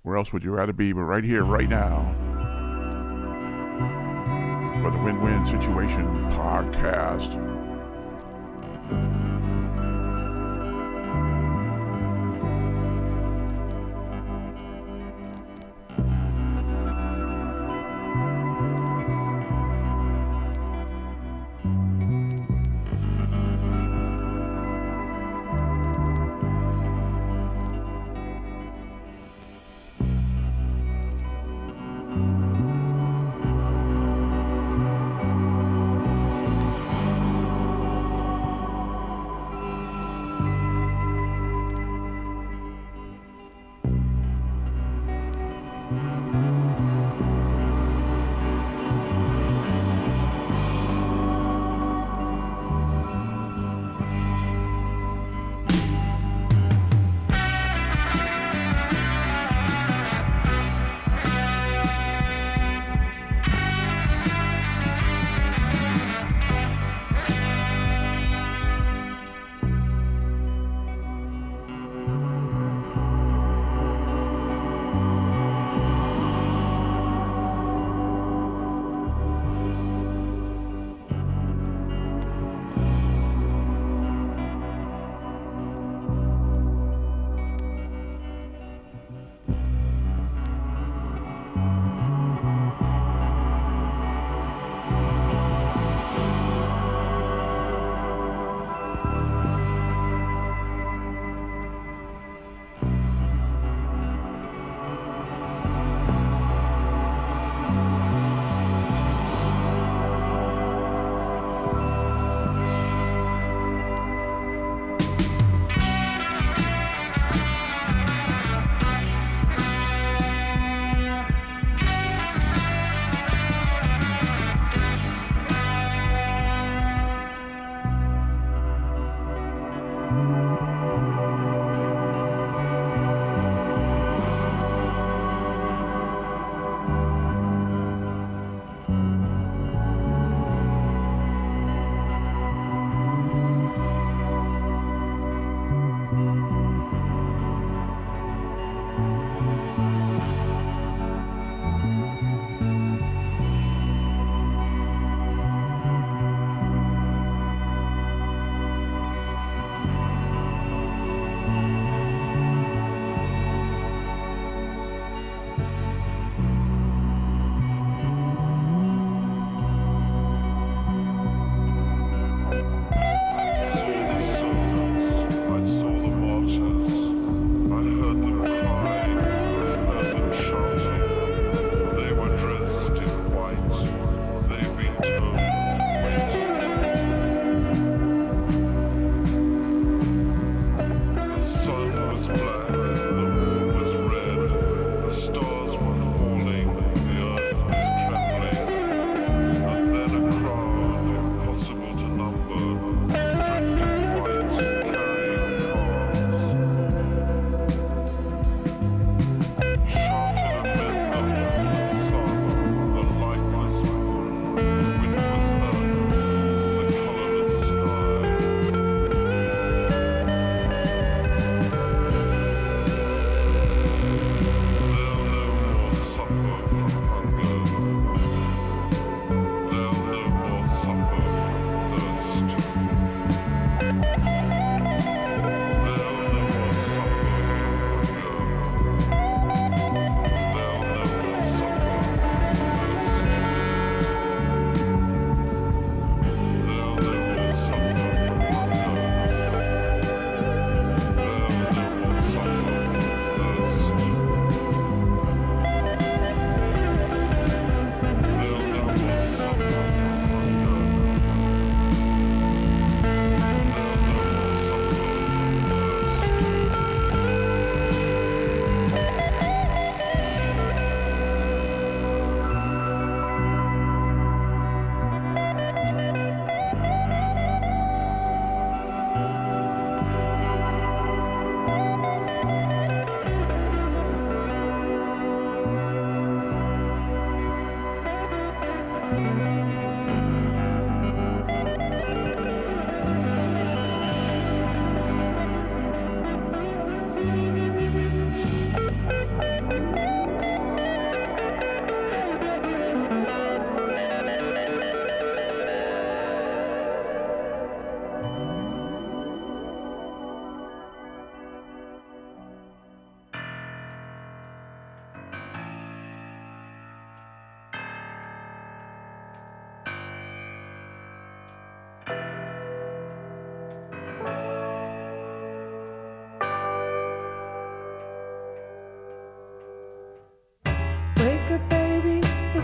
Where else would you rather be but right here, right now? For the Wynn-Wynn Situation Podcast.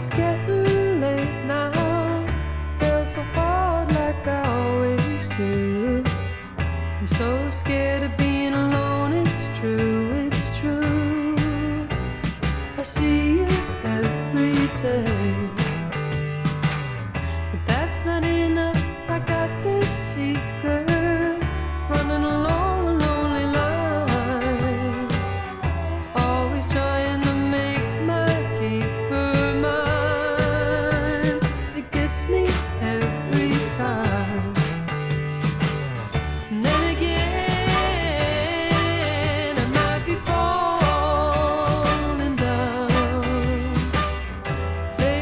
It's getting late now. Feel so hard like I always do. I'm so scared of being alone. It's true, it's true. I see you every day, but that's not enough. I got this secret, running along a lonely line, always trying to make my keeper mine. It gets me every time. And then again, I might be falling down. Say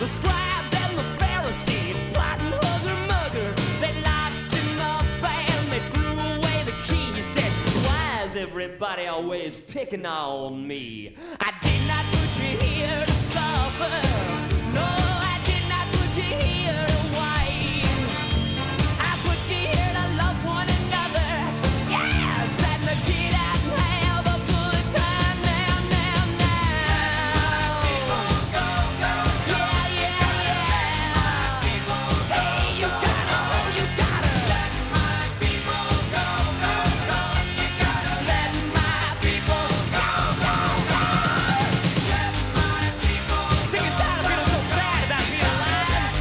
The scribes and the Pharisees plotting hugger-mugger. They locked him up and they threw away the key. He said, why is everybody always picking on me? I did not put you here to suffer. No, I did not put you here to whine. I put you here to love one another. Yes, and to get out and have a good time now, now, now. People go, go, go. Yeah, yeah, yeah. People go, hey, you gotta, oh, you gotta. Let my people go, go, go. You gotta let my people go, go, go. Let my people go. Sick and tired of feeling so bad about being alive.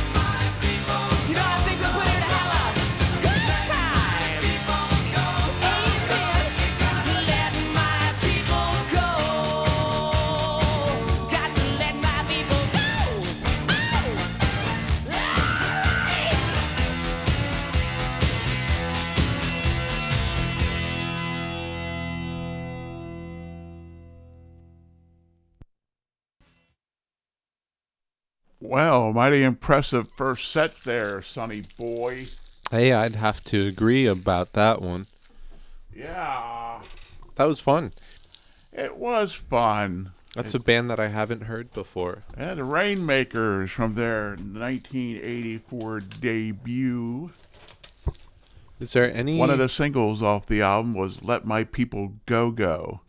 You know, I think we're put here to have a good time. Amen. Let my people go. Got to let my people go. Oh, right. Well, mighty impressive first set there, Sonny boy. Hey, I'd have to agree about that one. Yeah, That was fun. it was fun. That's a band that I haven't heard before. And the Rainmakers from their 1984 debut. Is there any... One of the singles off the album was Let My People Go Go.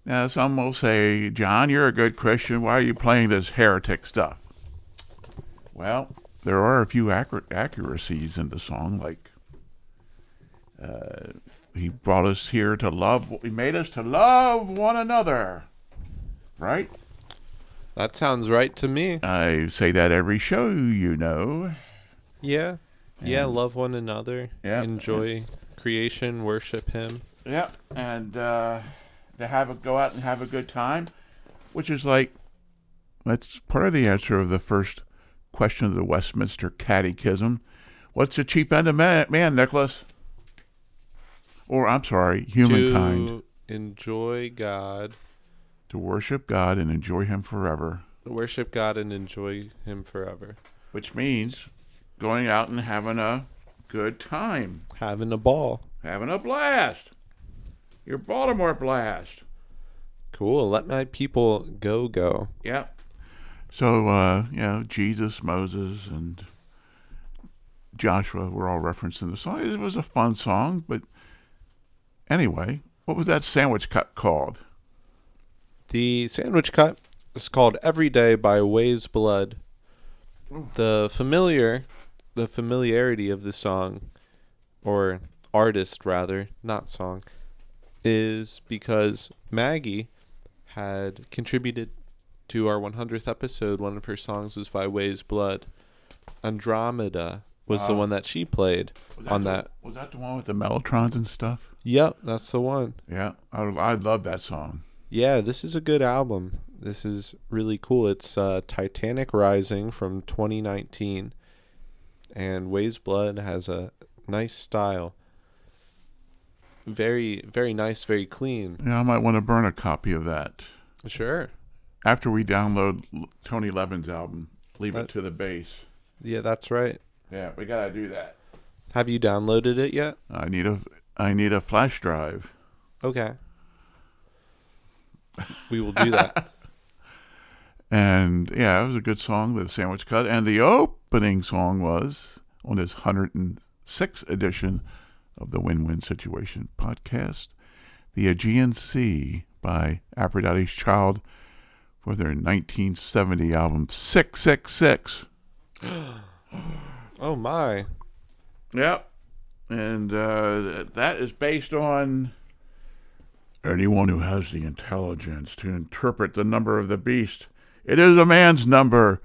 Now, some will say, John, you're a good Christian. Why are you playing this heretic stuff? Well, there are a few accuracies in the song, like he brought us here to love, he made us to love one another, right? That sounds right to me. I say that every show, you know. Yeah. Yeah, love one another. Yeah. Enjoy creation, worship him. Yeah, and to go out and have a good time, which is like, that's part of the answer of the first question of the Westminster Catechism. What's the chief end of man, Nicholas? Or, I'm sorry, humankind. To enjoy God. To worship God and enjoy him forever. Worship God and enjoy him forever. Which means going out and having a good time. Having a ball. Having a blast. Your Baltimore blast. Cool. Let my people go, go. Yeah. So, Jesus, Moses, and Joshua were all referenced in the song. It was a fun song, but anyway, what was that sandwich cut called? The sandwich cut is called Every Day by Weyes Blood. The familiarity of the song, or artist rather, not song, is because Maggie had contributed to our 100th episode. One of her songs was by Weyes Blood. Andromeda was the one that she played on that. Was that the one with the Mellotrons and stuff? Yep, that's the one. Yeah, I love that song. Yeah, this is a good album. This is really cool. It's Titanic Rising from 2019. And Weyes Blood has a nice style. Very, very nice, very clean. Yeah, I might want to burn a copy of that. Sure. After we download Tony Levin's album, Leave It to the Bass. Yeah, that's right. Yeah, we got to do that. Have you downloaded it yet? I need a flash drive. Okay. We will do that. And yeah, it was a good song, the sandwich cut. And the opening song was on this 106th edition of the Wynn-Wynn Situation podcast, The Aegean Sea by Aphrodite's Child for their 1970 album 666. Oh my. Yep. And that is based on anyone who has the intelligence to interpret the number of the beast. It is a man's number.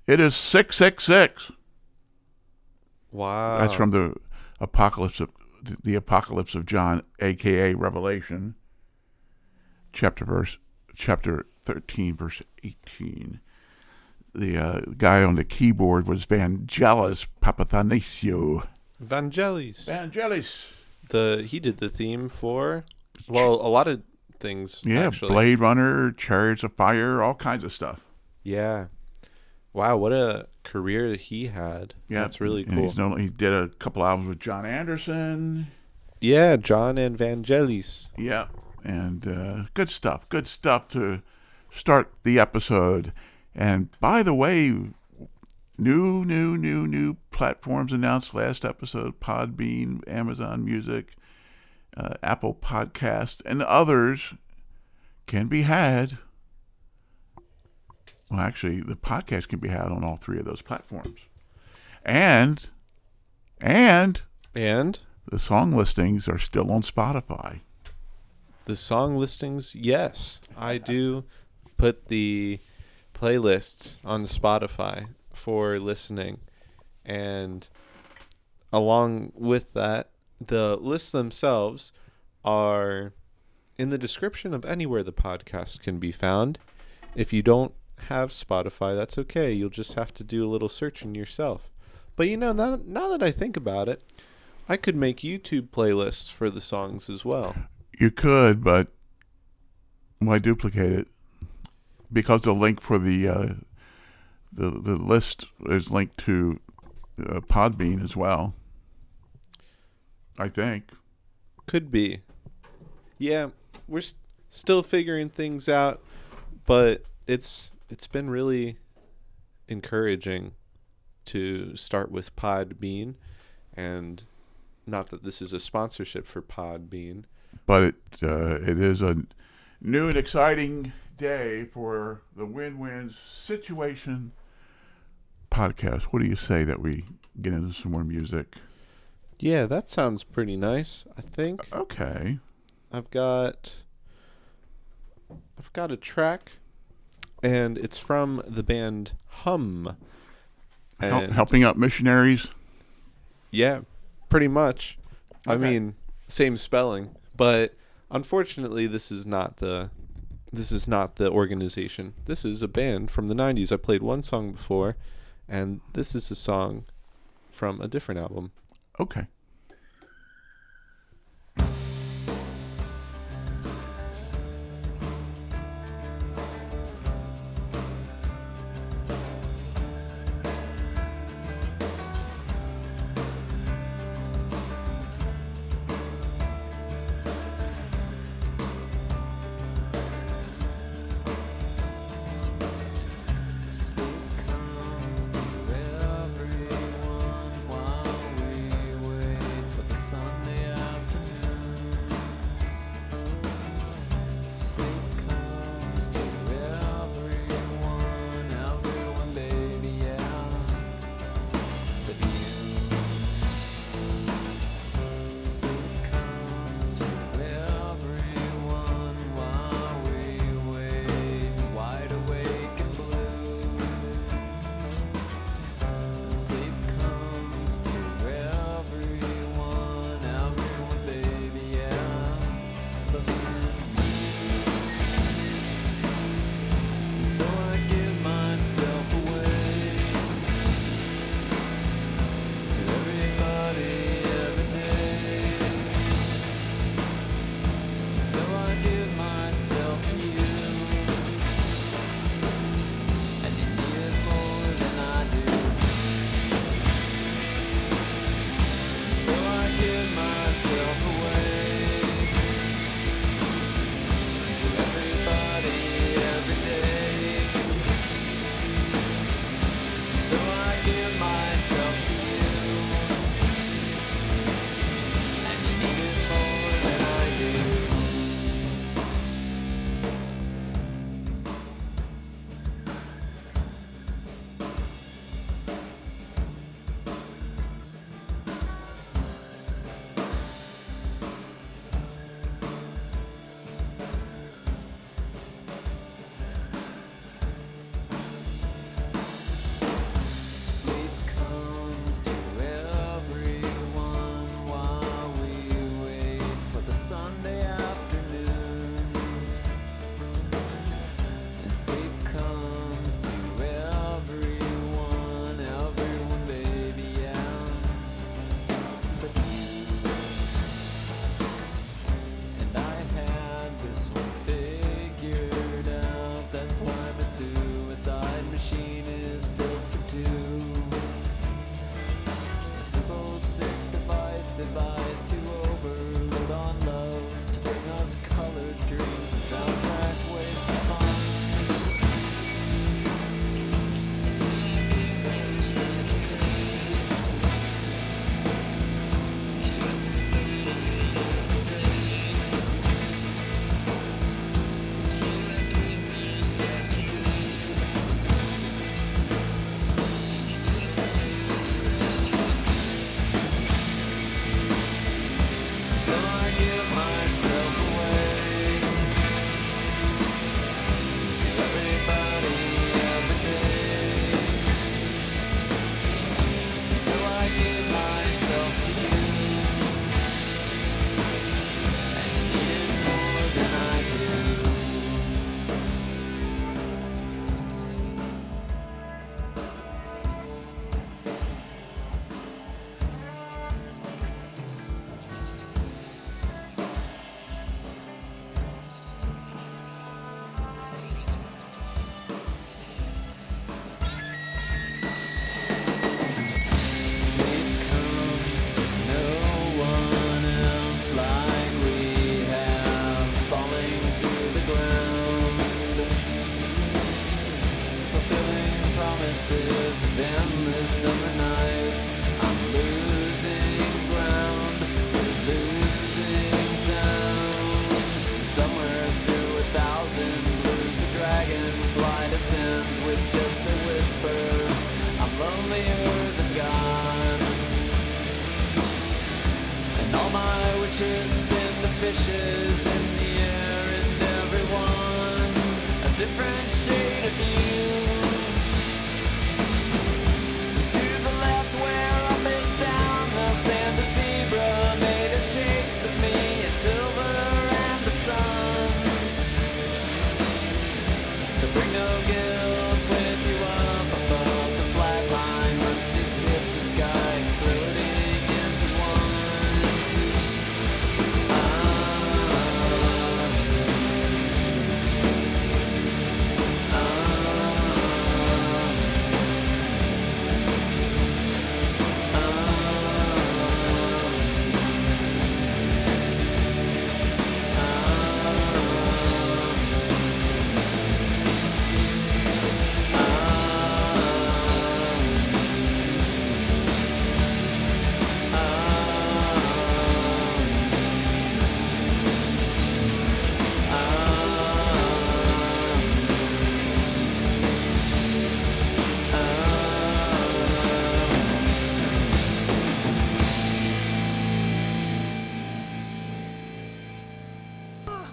It is 666. Wow. That's from the Apocalypse of John, aka Revelation, chapter 13, verse 18. The guy on the keyboard was Vangelis Papathanassiou. Vangelis. He did the theme for, well, a lot of things. Yeah, actually. Blade Runner, Chariots of Fire, all kinds of stuff. Yeah. Wow, what a career he had. Yeah, That's really and cool. he did a couple albums with John Anderson. Yeah, John and Vangelis. Yeah, and good stuff. Good stuff to start the episode. And by the way, new platforms announced last episode: Podbean, Amazon Music, Apple Podcast, and others can be had. Well, actually, the podcast can be had on all three of those platforms. And the song listings are still on Spotify. The song listings, yes. I do put the playlists on Spotify for listening. And along with that, the lists themselves are in the description of anywhere the podcast can be found. If you don't have Spotify, that's okay. You'll just have to do a little searching yourself. But now that I think about it, I could make YouTube playlists for the songs as well. You could, but why duplicate it? Because the link for the list is linked to Podbean as well. I think. Could be. Yeah, we're still figuring things out, but it's been really encouraging to start with Podbean, and not that this is a sponsorship for Podbean. But it is a new and exciting day for the Wynn-Wynn Situation podcast. What do you say that we get into some more music? Yeah, that sounds pretty nice, I think. Okay. I've got a track, and it's from the band Hum. And Helping out missionaries? yeah, pretty much. Okay. I mean, same spelling, but unfortunately this is not the organization. This is a band from the 90s. I played one song before, and this is a song from a different album. Okay. devised to overload on love, to bring us colored dreams and soundtrack waves of fun. Fishes in the air and everyone a different shade of you. To the left where I'm face down, there'll stand a zebra made of shapes of me and silver and the sun. So bring no guilt with you up above the flag line. Let's just hit the sky exploding into one.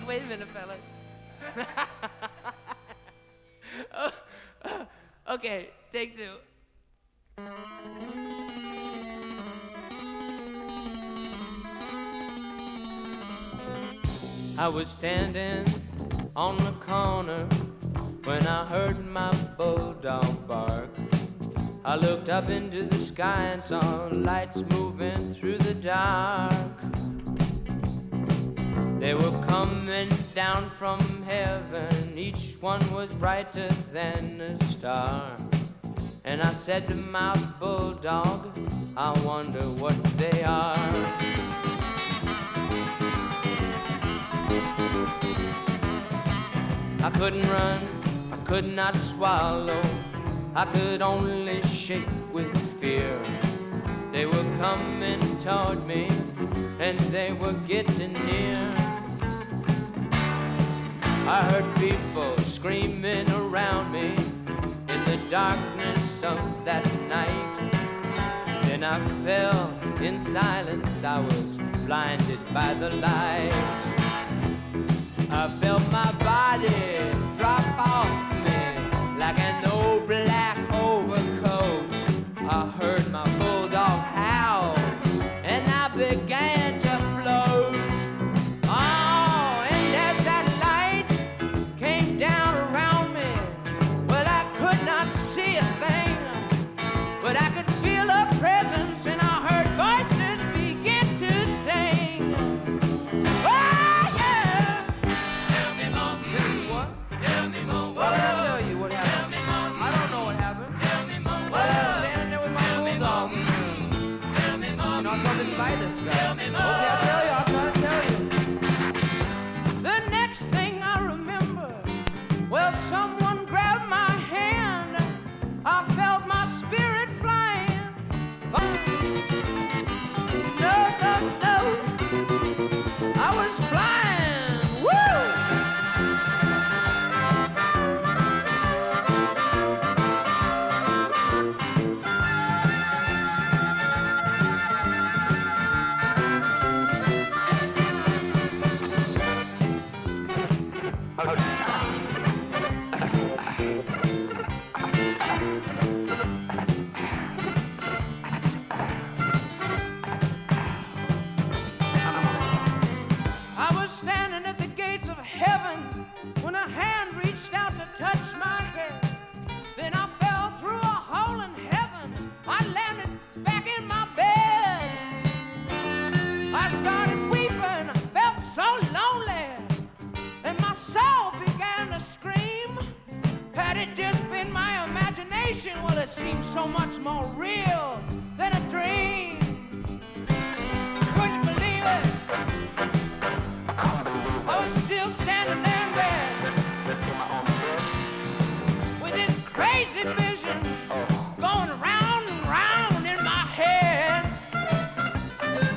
Wait a minute, fellas. Okay, take two. I was standing on the corner when I heard my bulldog bark. I looked up into the sky and saw lights moving through the dark. They were coming down from heaven, each one was brighter than a star. And I said to my bulldog, I wonder what they are. I couldn't run, I could not swallow, I could only shake with fear. They were coming toward me, and they were getting near. I heard people screaming around me in the darkness of that night. Then I fell in silence, I was blinded by the light. I felt my body drop off me like an old black overcoat. I heard my bulldog howl, and I began to float. Oh, and as that light came down around me, well, I could not see a thing, but I could feel a presence, and I heard voices begin to sing. Oh, yeah! Tell me, monkey. Tell me what? Tell me, monkey. What did I tell you? What happened? Tell me, monkey. I don't know what happened. Tell me, monkey. Well, I was standing there with my fight this guy. Tell me more. Okay, I'll tell you. I'll try to tell you. The next thing I remember, well, someone grabbed my hand. I felt my spirit flying. No, no, no. I was flying. Woo! I was standing at the gates of heaven when a hand reached out to touch my head. Then I fell through a hole in heaven. I landed back in my bed. I started weeping, felt so lonely, and my soul began to scream. Had it just been my imagination, well, it seemed so much more real than a dream. Couldn't believe it. I was still standing there in bed with this crazy vision going round and round in my head.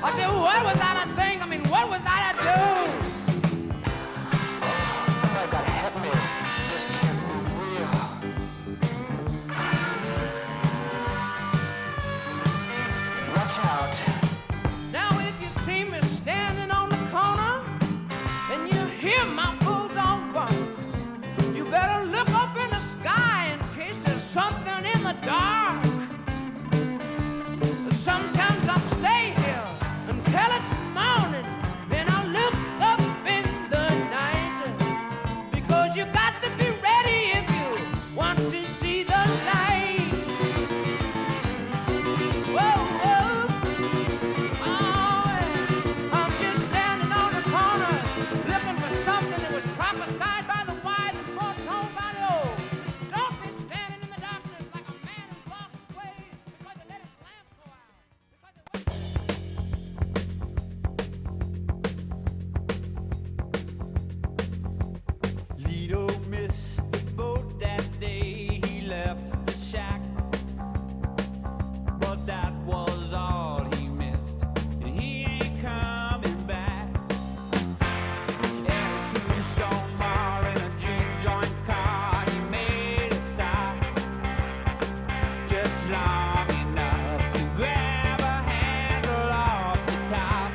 I said, what was I to think? I mean, what was I to do? Somebody gotta help me. This can't be real. Watch out. Now if you see me standing on the corner and you hear my bulldog bark, you better look up in the sky in case there's something in the dark. Sometimes I stay here until it's morning, then I look up in the night, because you got to be ready if you want to see the light. Whoa, whoa. Oh, I'm just standing on the corner looking for something that was prophesied by the wise and foretold by the old. Don't be standing in the darkness like a man who's lost his way because he let his lamp go out. Lido missed the boat that day. He left the shack, but that was all he missed, and he ain't coming back. And a tombstone bar in a juke joint car, he made a stop just long enough to grab a handle off the top.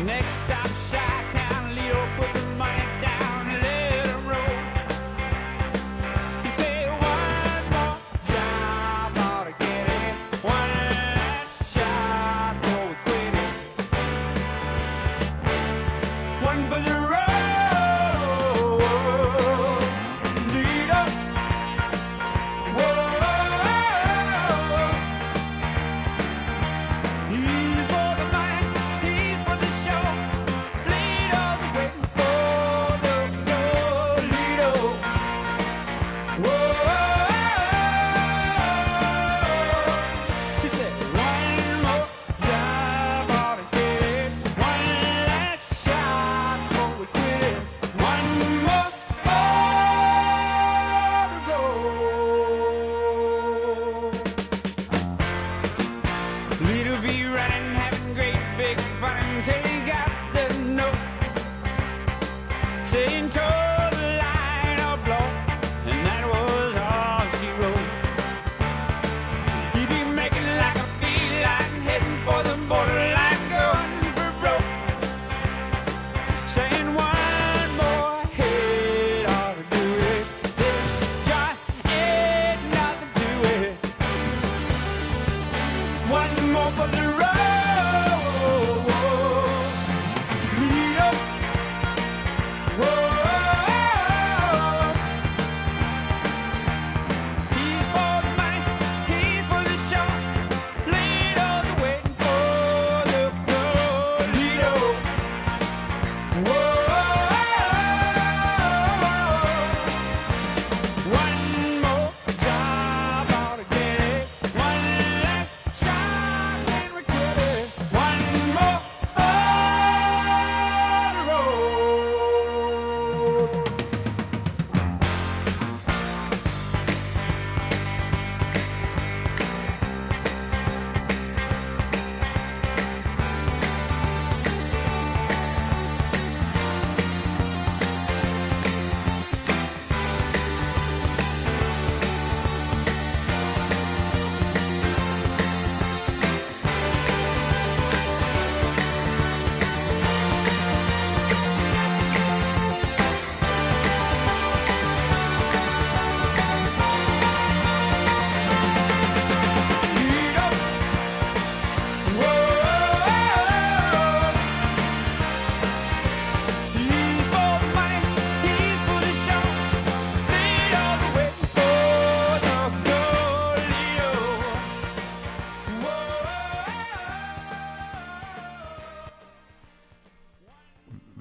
Next stop, Chi-Town. Lido put the money down and let him roll. He said, one more job ought to get it. One last shot before we quit it. One for the road, Lido. Whoa. He's for the money, he's for the show. Lido's waiting for the road, Lido. Whoa. He said, one more job ought to get it. One last shot before we quit it. One more for the road. Lido be running, having great big fun until he got the note saying toe the line or blow, and that was all she wrote. He'd be making like a feline, heading for the borderline, going for broke, saying one more hit ought to do it. This joint ain't nothing to it. One more for the road, Lido. Whoa. He's for the money, he's for the show. Lido's waiting for the road, Lido. Whoa. One more job ought to get it. One last shot when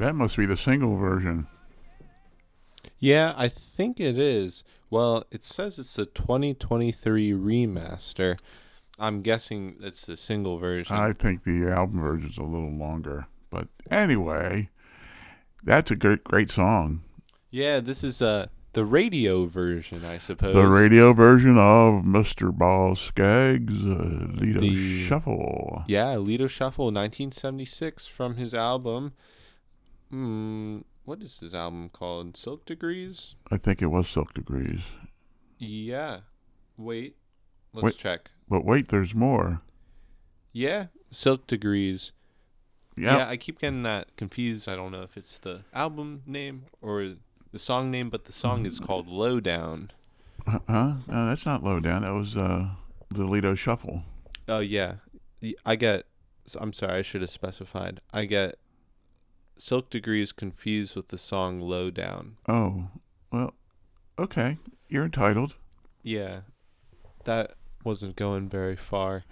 That must be the single version. Yeah, I think it is. Well, it says it's the 2023 remaster. I'm guessing it's the single version. I think the album version's a little longer. But anyway, that's a great song. Yeah, this is the radio version, I suppose. The radio version of Mr. Ball's Skaggs' Lido Shuffle. Yeah, Lido Shuffle, 1976, from his album. What is his album called? Silk Degrees? I think it was Silk Degrees. Yeah. Let's check. But wait, there's more. Yeah, Silk Degrees. Yep. Yeah, I keep getting that confused. I don't know if it's the album name or the song name, but the song is called Lowdown. Huh? No, that's not Lowdown. That was the Lido Shuffle. Oh, yeah. I'm sorry, I should have specified. I get Silk Degrees confused with the song Lowdown. Oh, well, okay. You're entitled. Yeah, that wasn't going very far.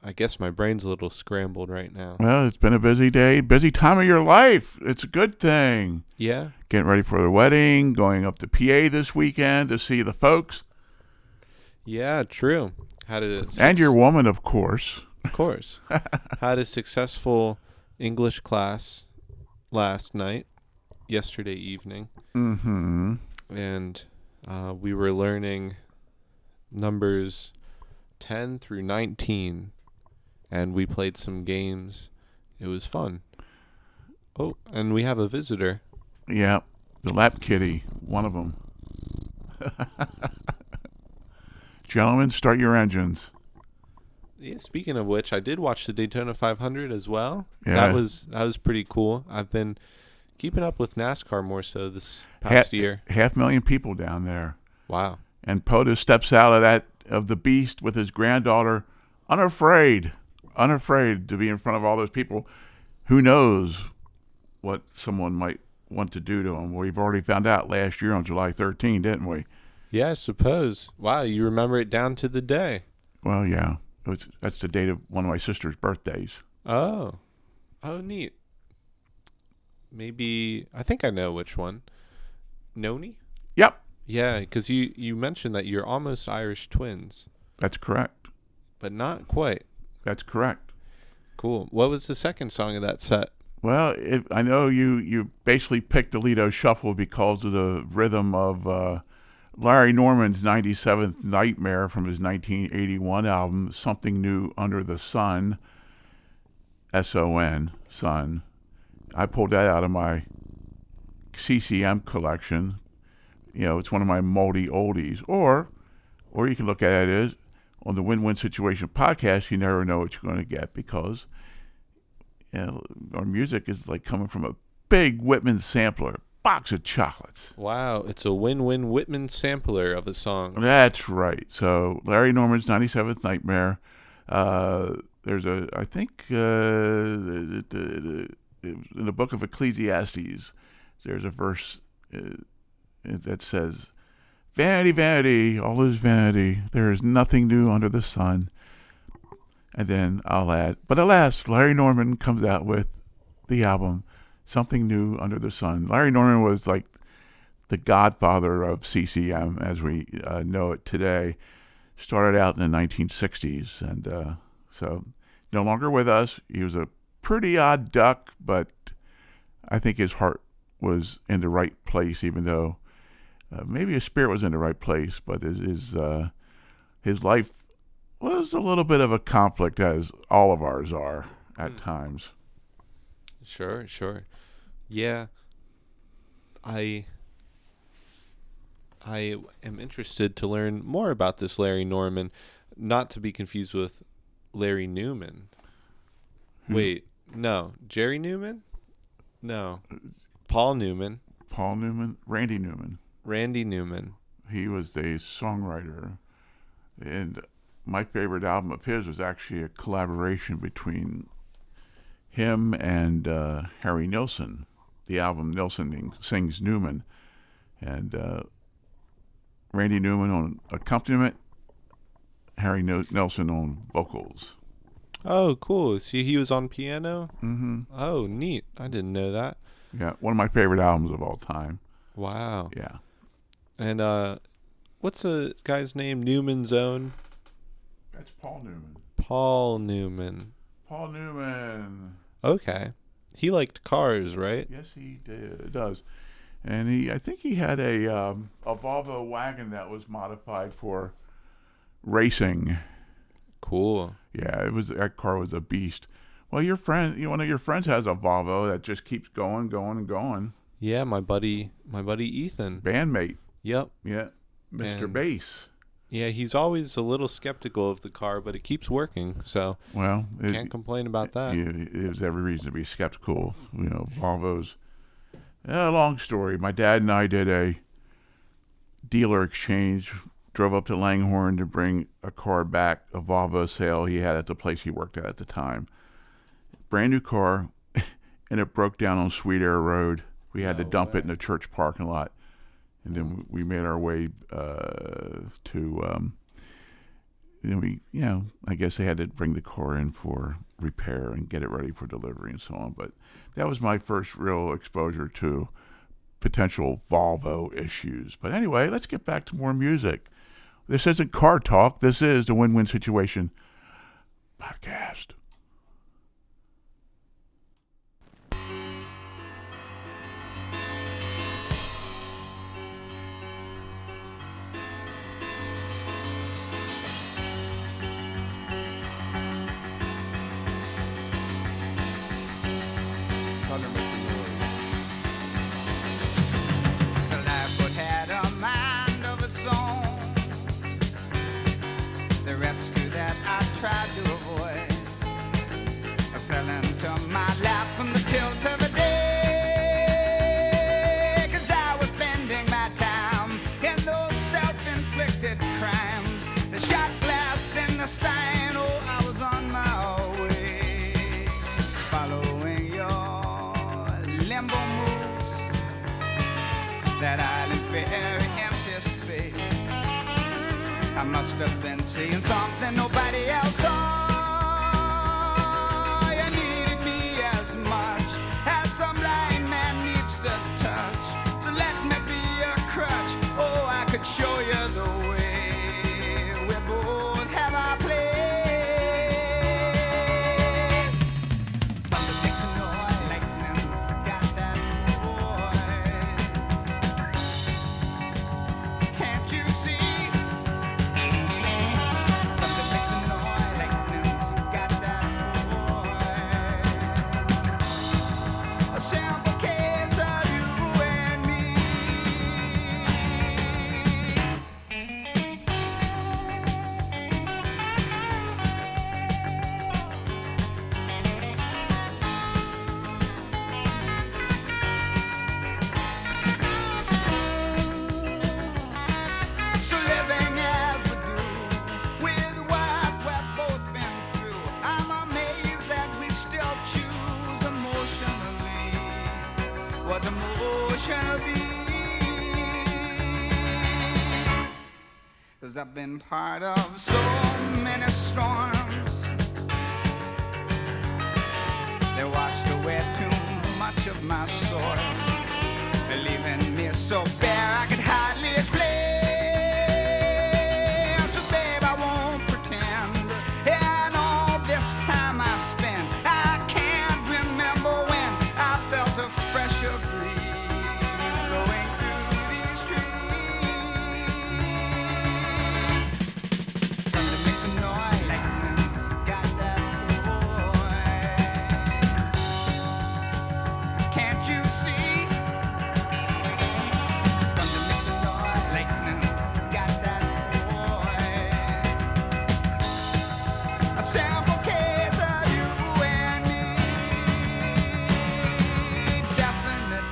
I guess my brain's a little scrambled right now. Well, it's been a busy day, busy time of your life. It's a good thing. Yeah. Getting ready for the wedding, going up to PA this weekend to see the folks. Yeah, true. And your woman, of course. Of course. Had a successful English class yesterday evening. Mm-hmm. And we were learning numbers 10 through 19. And we played some games. It was fun. Oh, and we have a visitor. Yeah, the lap kitty, one of them. Gentlemen, start your engines. Yeah, speaking of which, I did watch the Daytona 500 as well. Yeah. That was pretty cool. I've been keeping up with NASCAR more so this past year. 500,000 people down there. Wow. And POTUS steps out of the beast with his granddaughter, unafraid to be in front of all those people. Who knows what someone might want to do to him? We've already found out last year on July 13, didn't we? Yeah, I suppose. Wow, you remember it down to the day. Well, yeah. That's the date of one of my sister's birthdays. Oh, neat. Maybe, I think I know which one. Noni? Yep. Yeah, because you mentioned that you're almost Irish twins. That's correct. But not quite. That's correct. Cool. What was the second song of that set? Well, I know you basically picked the Lido Shuffle because of the rhythm of Larry Norman's 97th Nightmare from his 1981 album, Something New Under the Sun, S-O-N, Sun. I pulled that out of my CCM collection. You know, it's one of my multi oldies. Or you can look at it as, on the Wynn-Wynn Situation podcast, you never know what you're going to get because our music is like coming from a big Whitman sampler, box of chocolates. Wow, it's a Wynn-Wynn Whitman sampler of a song. That's right. So Larry Norman's 97th Nightmare. There's I think in the book of Ecclesiastes, there's a verse that says, "Vanity, vanity, all is vanity. There is nothing new under the sun." And then I'll add, but alas, Larry Norman comes out with the album, Something New Under the Sun. Larry Norman was like the godfather of CCM as we know it today. Started out in the 1960s, and so no longer with us. He was a pretty odd duck, but I think his heart was in the right place, even though maybe his spirit was in the right place, but his life was a little bit of a conflict, as all of ours are at times. Sure. Yeah. I am interested to learn more about this Larry Norman, not to be confused with Larry Newman. Wait, no. Jerry Newman? No. Paul Newman. Randy Newman. Randy Newman. He was a songwriter, and my favorite album of his was actually a collaboration between him and Harry Nilsson. The album Nilsson Sings Newman, and Randy Newman on accompaniment, Harry Nilsson on vocals. Oh, cool. See, he was on piano? Mm-hmm. Oh, neat. I didn't know that. Yeah, one of my favorite albums of all time. Wow. Yeah. And what's the guy's name? Newman's Own? That's Paul Newman. Paul Newman. Paul Newman. Okay. He liked cars, right? Yes, he does. And I think he had a Volvo wagon that was modified for racing. Cool. Yeah, that car was a beast. Well, one of your friends has a Volvo that just keeps going, going, and going. Yeah, my buddy Ethan. Bandmate. Yep. Yeah, Mr. And- Bass. Yeah, he's always a little skeptical of the car, but it keeps working, so Well, can't complain about that. There's every reason to be skeptical. Volvos. Long story. My dad and I did a dealer exchange. Drove up to Langhorne to bring a car back, a Volvo sale he had at the place he worked at the time. Brand new car, and it broke down on Sweet Air Road. We had to dump it in the church parking lot. And then we made our way I guess they had to bring the car in for repair and get it ready for delivery and so on. But that was my first real exposure to potential Volvo issues. But anyway, let's get back to more music. This isn't car talk. This is the Wynn-Wynn Situation podcast. The lifeboat had a mind of its own. The rescue that I tried to avoid, I fell into my lap from the tilt of a day. 'Cause I was spending my time in those self-inflicted crimes. The shot glass in the stein, oh, I was on my way. Following your limbo moves, that island very empty space. I must have been seeing something nobody else saw. You needed me as much as some blind man needs to touch. So let me be a crutch. Oh, I could show you the way. We both have our place. Thunder makes a noise, lightning's got that boy. Can't you see? Thunder makes a noise, lightning's got that boy. A simple case of you and me. So living as we do, with what we've both been through, I'm amazed that we still choose emotionally what emotion will be. 'Cause I've been part of so many storms. They washed away too much of my soul, believing me so bare I could hardly explain. So babe, I won't pretend. And all this time I've spent, I can't remember when I felt a fresher breeze blowing through these trees. Thunder makes a noise, lightning's got that boy. Can't you see? Thunder makes a noise, lightning's got that boy. A sample case of you and me, definitely.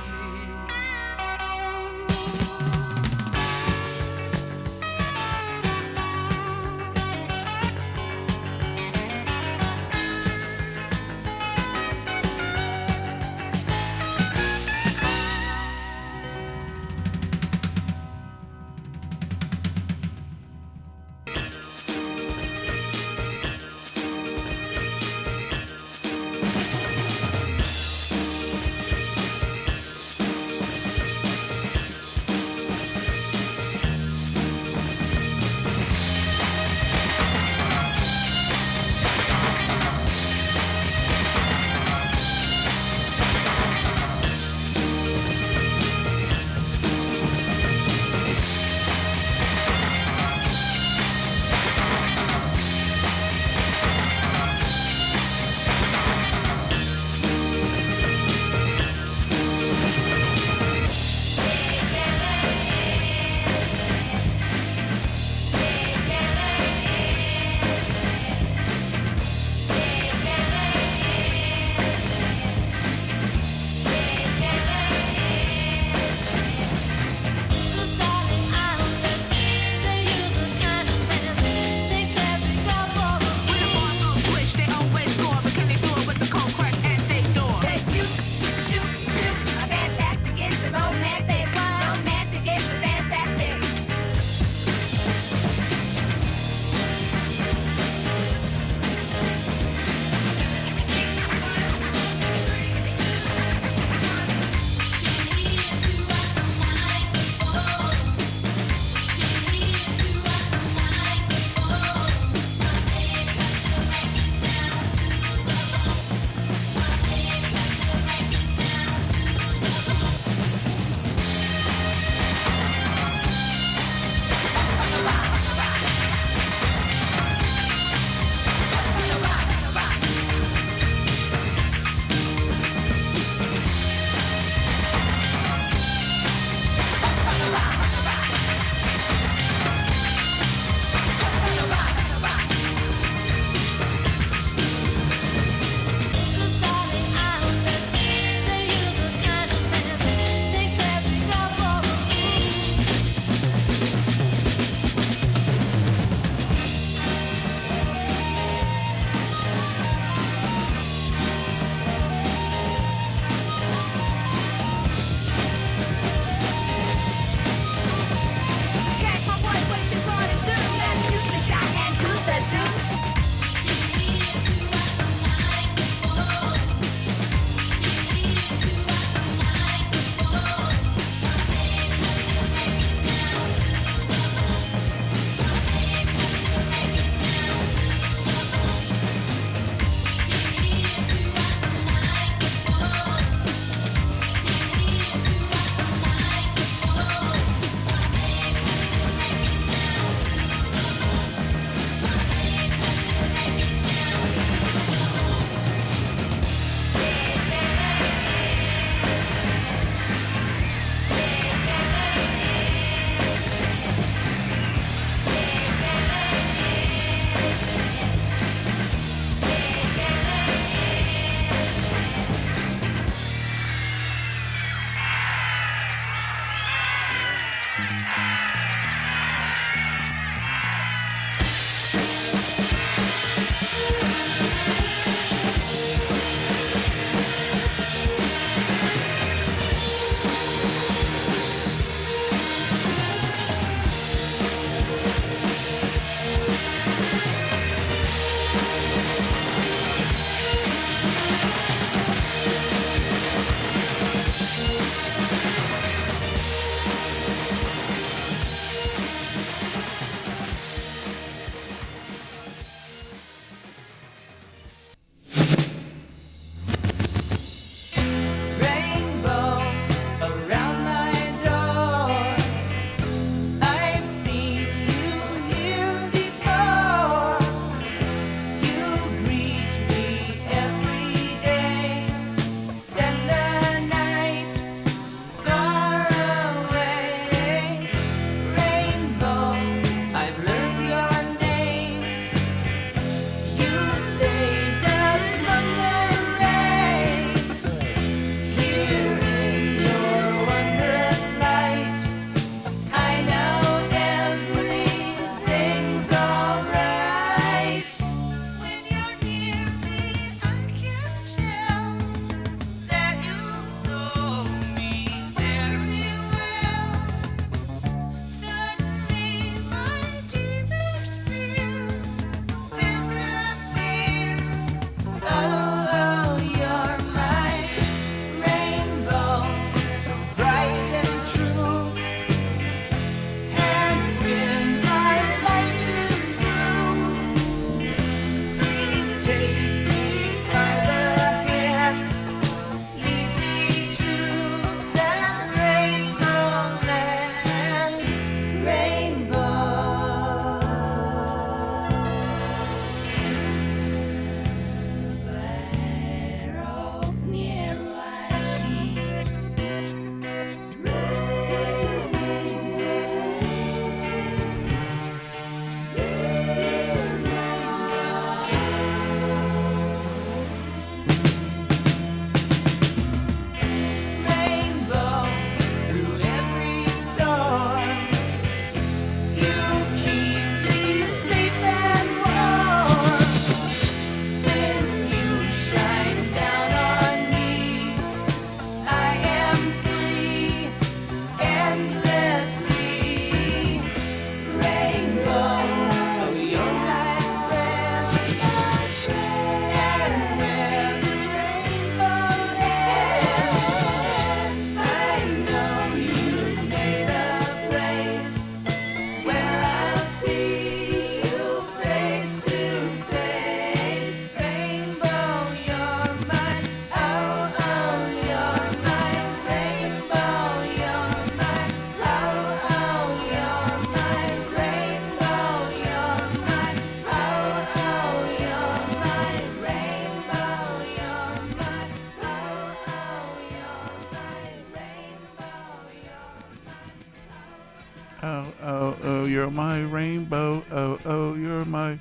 Oh, you're my rainbow. Oh, you're my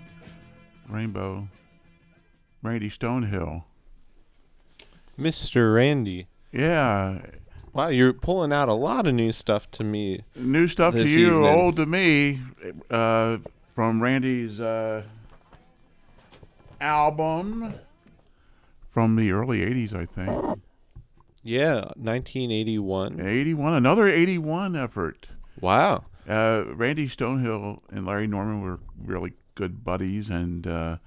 rainbow. Randy Stonehill. Mr. Randy. Yeah. Wow, you're pulling out a lot of new stuff to me. New stuff to this you, evening. old to me. From Randy's album from the early 80s, I think. Yeah, 1981. 81, another 81 effort. Wow. Randy Stonehill and Larry Norman were really good buddies, and the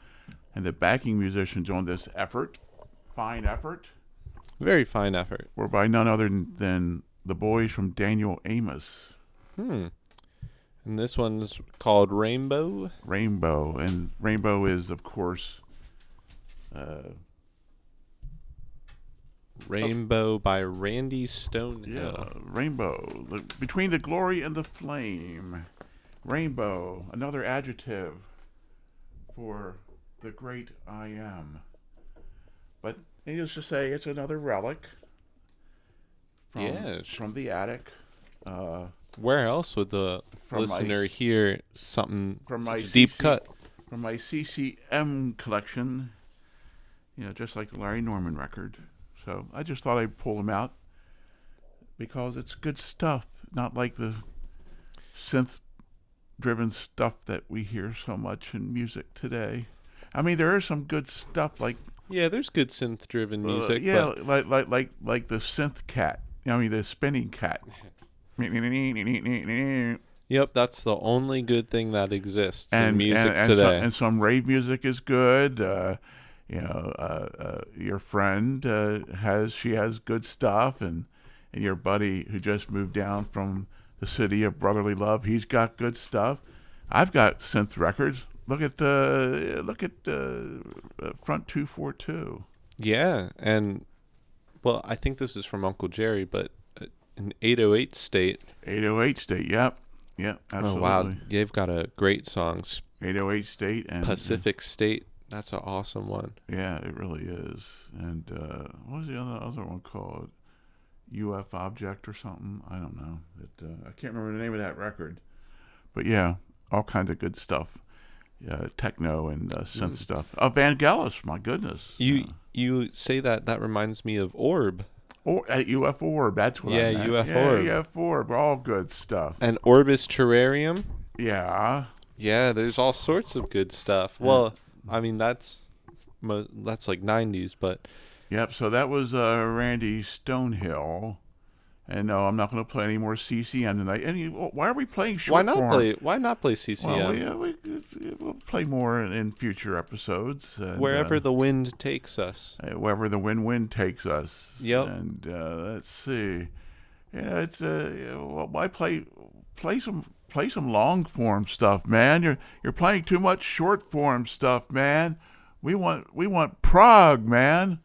backing musicians on this effort, fine effort, Very fine effort. were by none other than the boys from Daniel Amos. And this one's called Rainbow. Rainbow, and Rainbow is, of course, Rainbow by Randy Stonehill. yeah, Rainbow, between the glory and the flame. Rainbow, another adjective for the great I am. But needless to say, it's another relic from the attic. Where else would the From my- listener hear something From my such a deep CC cut? From my CCM collection, just like the Larry Norman record. So I just thought I'd pull them out because it's good stuff, not like the synth-driven stuff that we hear so much in music today. I mean, there is some good stuff like Yeah, there's good synth-driven music. yeah, but like the synth cat. The spinning cat. Yep, that's the only good thing that exists in and music and today. some rave music is good. Your friend has good stuff, and your buddy who just moved down from the city of brotherly love, he's got good stuff. I've got synth records. Look at Front 242. Yeah, and well, I think this is from Uncle Jerry, but in 808 State. 808 State. Yep, absolutely. Oh wow, they've got a great song. 808 State and Pacific State. That's an awesome one. Yeah, it really is. And what was the other one called? UF Object or something? I don't know. I can't remember the name of that record. But yeah, all kinds of good stuff. Techno and synth stuff. Vangelis, my goodness. You say that reminds me of Orb. Or at UF Orb, that's what I meant. UF Orb. UF Orb, all good stuff. And Orbis Terrarium. Yeah. Yeah, there's all sorts of good stuff. Well, I mean that's like 90s, but Yep, so that was Randy Stonehill. And no, I'm not going to play any more CCM tonight. Why are we playing short form? Why not play CCM? Well, we'll play more in future episodes. And, Wherever the wind takes us. wherever the Wynn-Wynn takes us. Yep. And let's see. It's why play some long form stuff, man? You're playing too much short form stuff, man. We want prog, man.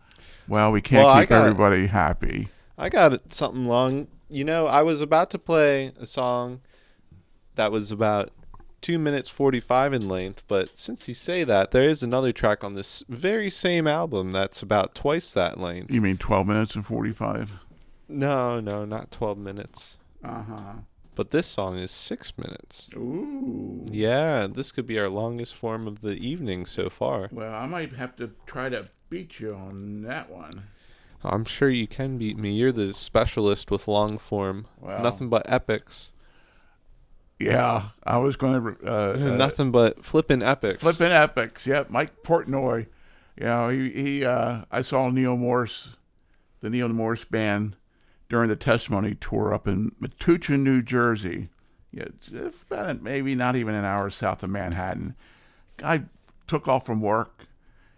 Well, we can't keep everybody happy. I got something long. I was about to play a song that was about 2 minutes 45 in length, but since you say that, there is another track on this very same album that's about twice that length. You mean 12 minutes and 45? No, not 12 minutes. Uh-huh. But this song is 6 minutes. Ooh. Yeah, this could be our longest form of the evening so far. Well, I might have to try to beat you on that one. I'm sure you can beat me. You're the specialist with long form. Well, Nothing but epics. Yeah, I was going to... Nothing but flippin' epics. Flippin' epics, yep. Mike Portnoy. He I saw Neil Morse, the Neil Morse band, during the Testimony tour up in Metuchen, New Jersey. Yeah, it's about maybe not even an hour south of Manhattan. Guy took off from work,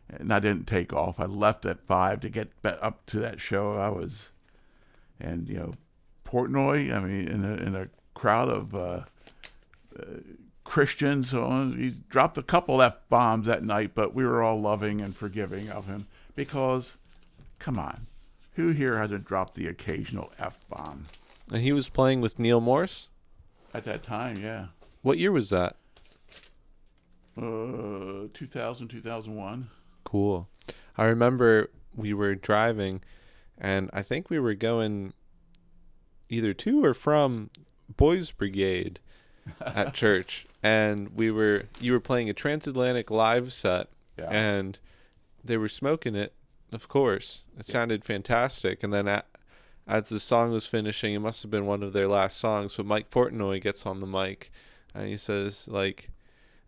and I didn't take off. I left at 5 to get up to that show. And Portnoy. I mean, in a crowd of Christians, he dropped a couple F-bombs that night, but we were all loving and forgiving of him because, come on, who here hasn't dropped the occasional F-bomb? And he was playing with Neil Morse? At that time, yeah. What year was that? 2000, 2001. Cool. I remember we were driving, and I think we were going either to or from Boys Brigade at church, and you were playing a Transatlantic live set, and they were smoking it, of course. It sounded fantastic, and then as the song was finishing, it must have been one of their last songs, but Mike Portnoy gets on the mic, and he says, like,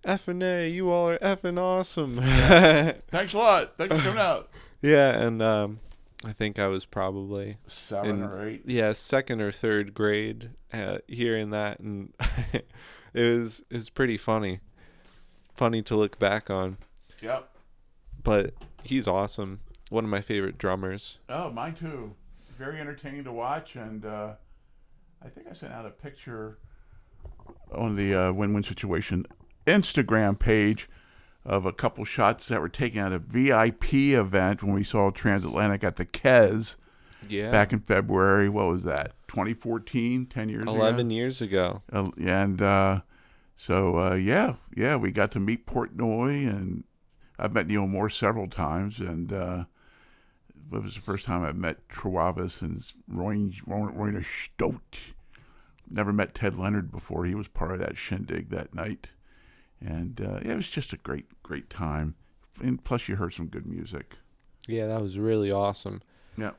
effing A, you all are effing awesome. Thanks a lot. Thanks for coming out. Yeah, and I think I was probably 7 or 8. Yeah, 2nd or 3rd grade hearing that, and it was pretty funny to look back on. Yep. But he's awesome. One of my favorite drummers. Oh, mine too. Very entertaining to watch, and I think I sent out a picture on the Wynn-Wynn Situation Instagram page of a couple shots that were taken at a VIP event when we saw Transatlantic at the Kes back in February. What was that? 2014, 10 years 11 years ago. And we got to meet Portnoy, and I've met Neil Moore several times, and it was the first time I've met Travis and Royna Stott. Never met Ted Leonard before. He was part of that shindig that night. And it was just a great, great time. And plus, you heard some good music. Yeah, that was really awesome. Yeah.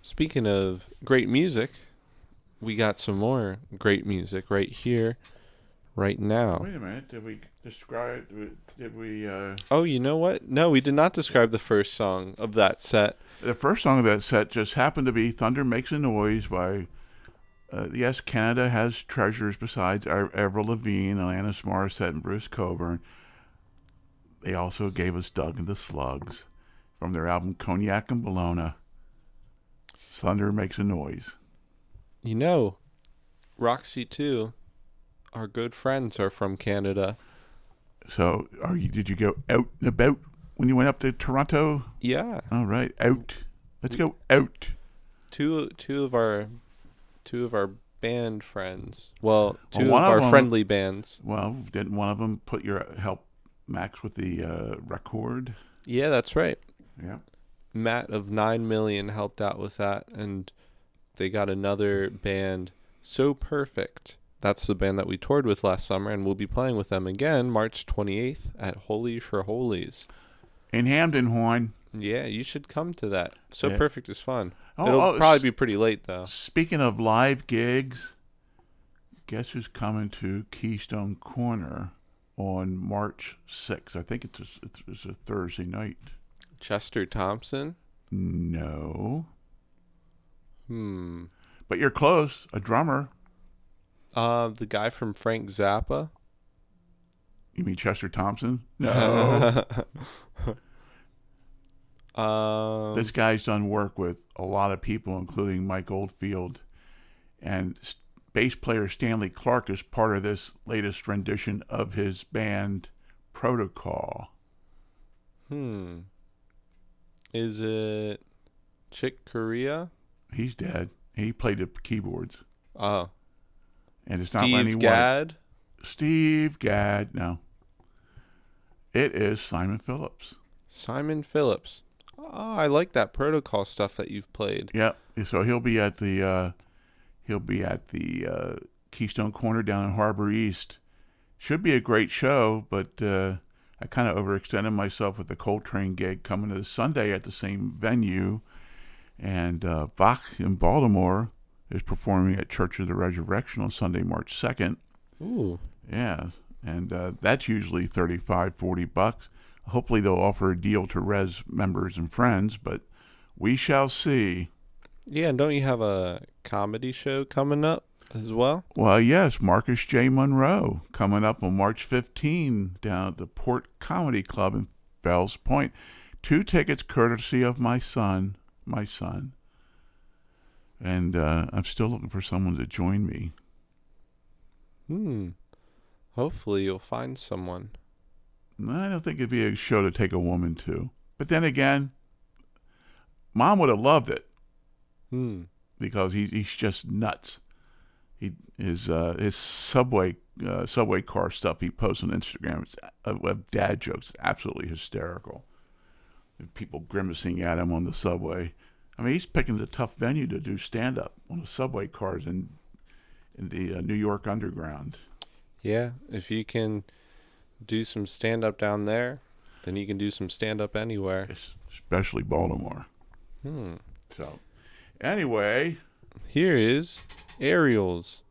Speaking of great music, we got some more great music right here, right now. Wait a minute. Did we describe? Did we? Oh, you know what? No, we did not describe the first song of that set. The first song of that set just happened to be "Thunder Makes a Noise" by. Yes, Canada has treasures besides Avril Lavigne, Alanis Morissette, and Bruce Cockburn. They also gave us Doug and the Slugs from their album Cognac and Bologna. Thunder Makes a Noise. You know, Roxy too. Our good friends are from Canada. So, did you go out and about when you went up to Toronto? Yeah. All right, out. Let's go out. Two of our band friends. Well, two Well, of our them, friendly bands. Well, didn't one of them help Max with the record? Yeah, that's right. Yeah. Matt of 9 Million helped out with that, and they got another band, So Perfect. That's the band that we toured with last summer, and we'll be playing with them again March 28th at Holy for Holies. In Hamden, Horn. Yeah, you should come to that. So Yeah. Perfect is fun. Oh, It'll probably be pretty late, though. Speaking of live gigs, guess who's coming to Keystone Corner on March 6th? I think it's a Thursday night. Chester Thompson? No. But you're close. A drummer. The guy from Frank Zappa? You mean Chester Thompson? No. This guy's done work with a lot of people, including Mike Oldfield. And bass player Stanley Clark is part of this latest rendition of his band Protocol. Is it Chick Corea? He's dead. He played the keyboards. Oh. And it's not Lenny Steve White. Gadd? Steve Gadd, no. It is Simon Phillips. Simon Phillips. Oh, I like that Protocol stuff that you've played. Yep. So he'll be at the Keystone Corner down in Harbor East. Should be a great show, but I kind of overextended myself with the Coltrane gig coming to Sunday at the same venue. And Bach in Baltimore is performing at Church of the Resurrection on Sunday, March 2nd. Ooh. Yeah. And that's usually $35-$40. Hopefully they'll offer a deal to Res members and friends, but we shall see. Yeah, and don't you have a comedy show coming up as well? Well, yes, Marcus J. Monroe coming up on March 15 down at the Port Comedy Club in Fells Point. 2 tickets courtesy of my son. And I'm still looking for someone to join me. Hopefully you'll find someone. I don't think it'd be a show to take a woman to. But then again, Mom would have loved it. Because he's just nuts. His subway car stuff he posts on Instagram of dad jokes, absolutely hysterical. People grimacing at him on the subway. I mean, he's picking a tough venue to do stand up on the subway cars in the New York Underground. Yeah, if you can do some stand up down there, then you can do some stand up anywhere. Especially Baltimore. So, anyway, here is Aerials.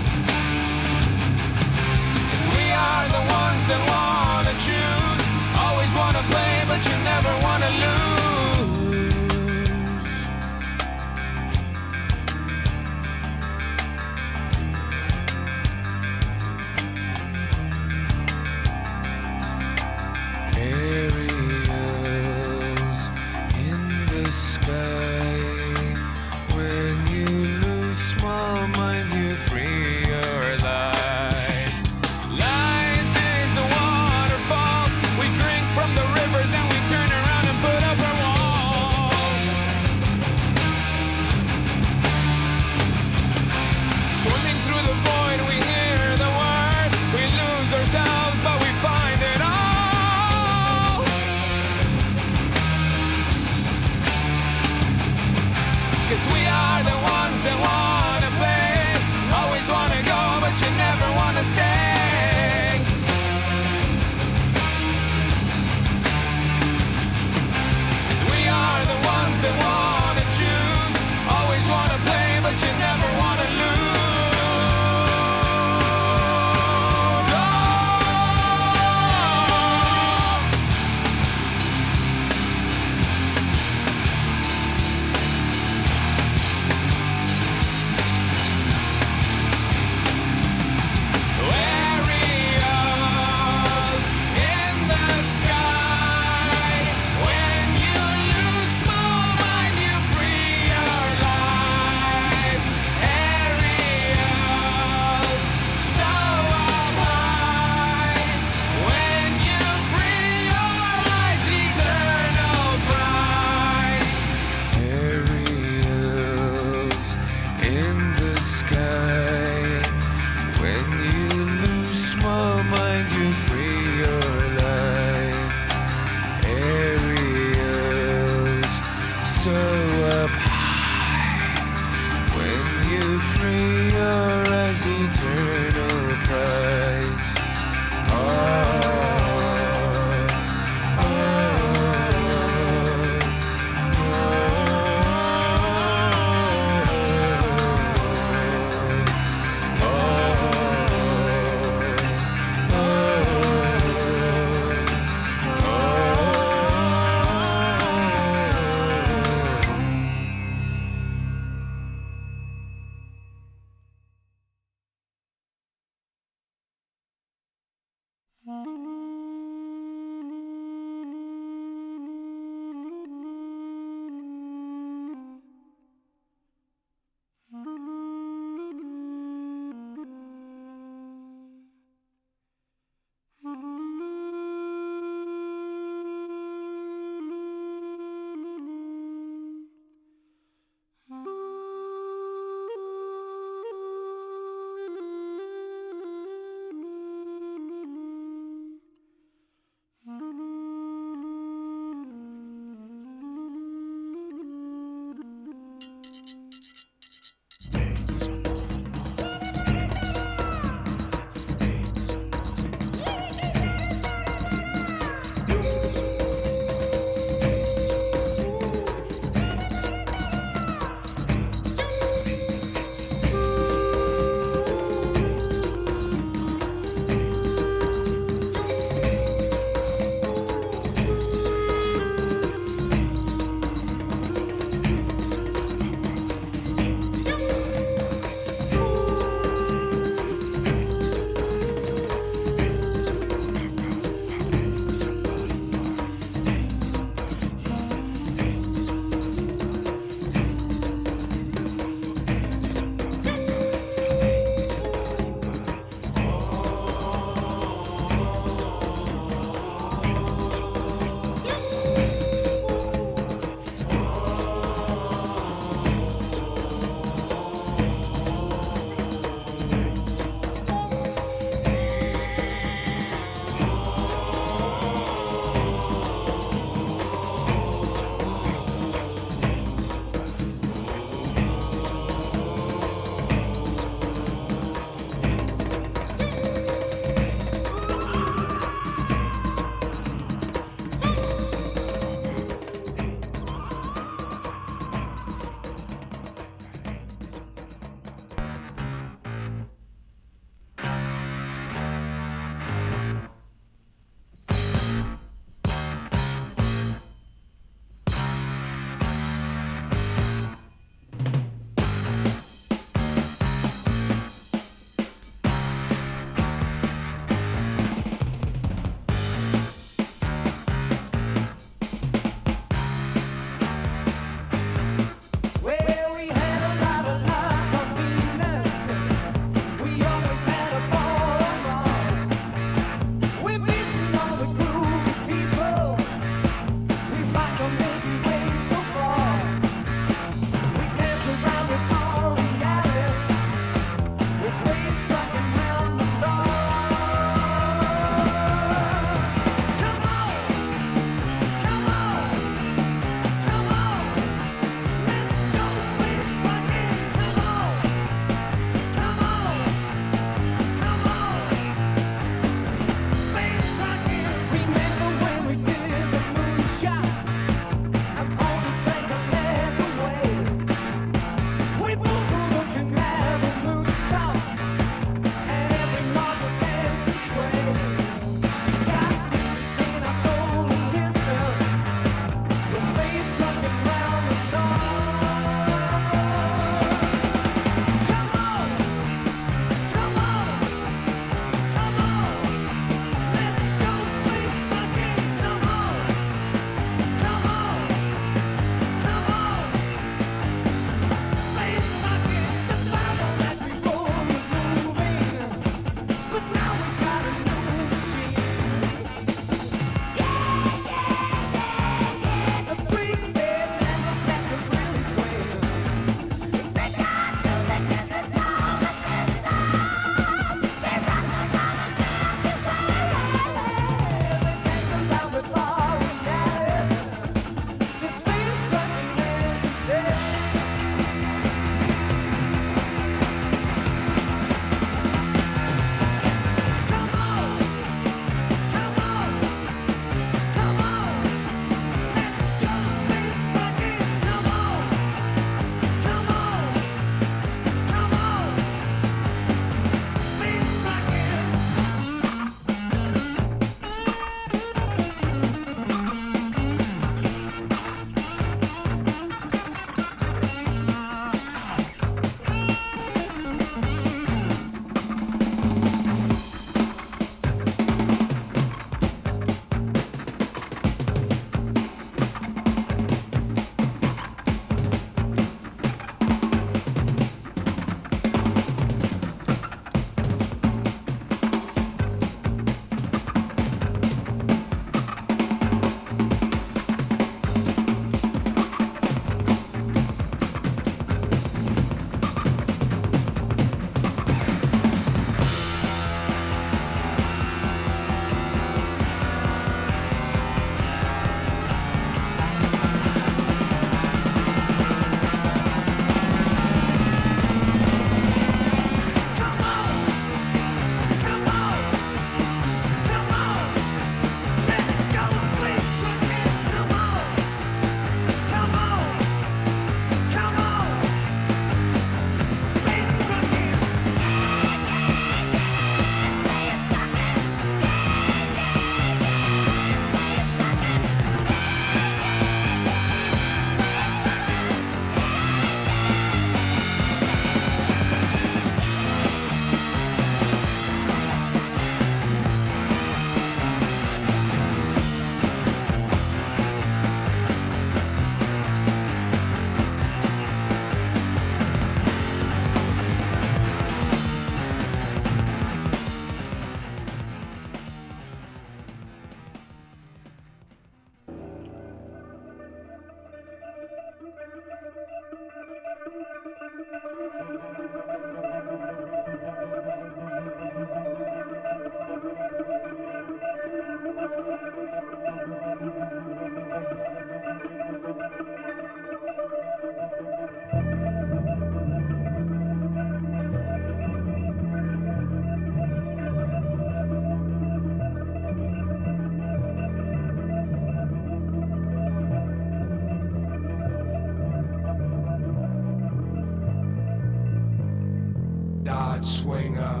Dodge Swinger,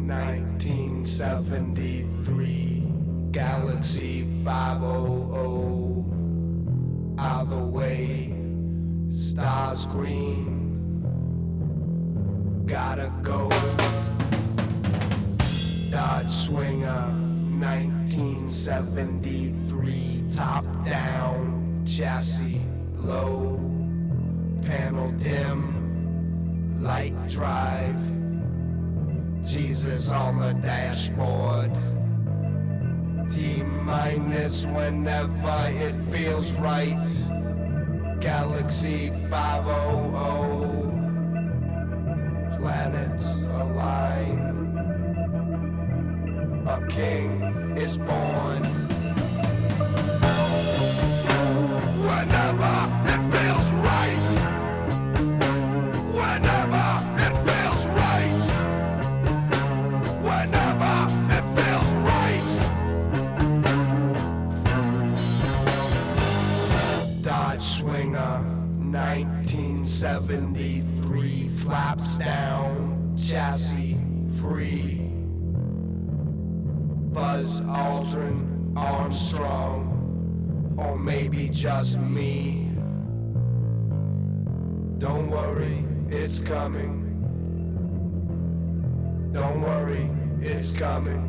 1973, Galaxy 500, out the way, stars green, gotta go. Dodge Swinger, 1973, top down, chassis low, panel dim, light drive, Jesus on the dashboard, T-minus whenever it feels right, Galaxy 500, planets align, a king is born. Whenever it feels right, whenever it feels right, whenever it feels right. Dodge Swinger, 1973, flaps down, chassis free. Buzz Aldrin, Armstrong, or maybe just me. Don't worry, it's coming. Don't worry, it's coming.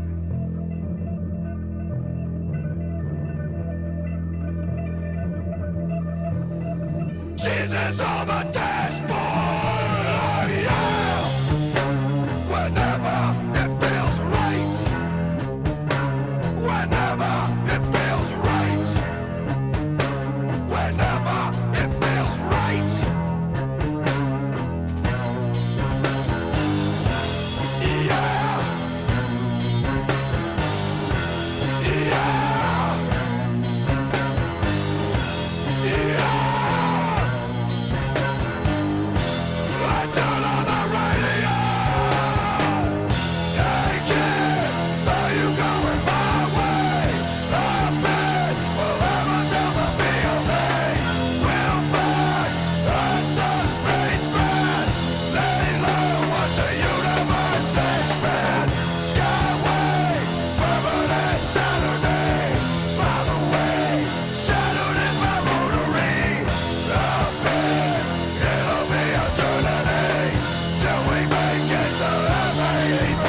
Jesus on the dashboard, yeah. Whenever it feels right, whenever it feels right, whenever it feels right. Yeah. Yeah. Yeah. I turn on the radio. Hey kid, are you going my way? I've been wherever silver field day. We'll find some Spacegrass. Lido was the universe expand. Skyway, permanent Saturday. By the way, Saturn is my rotary. I've been, it'll be eternity till we make it to F-83.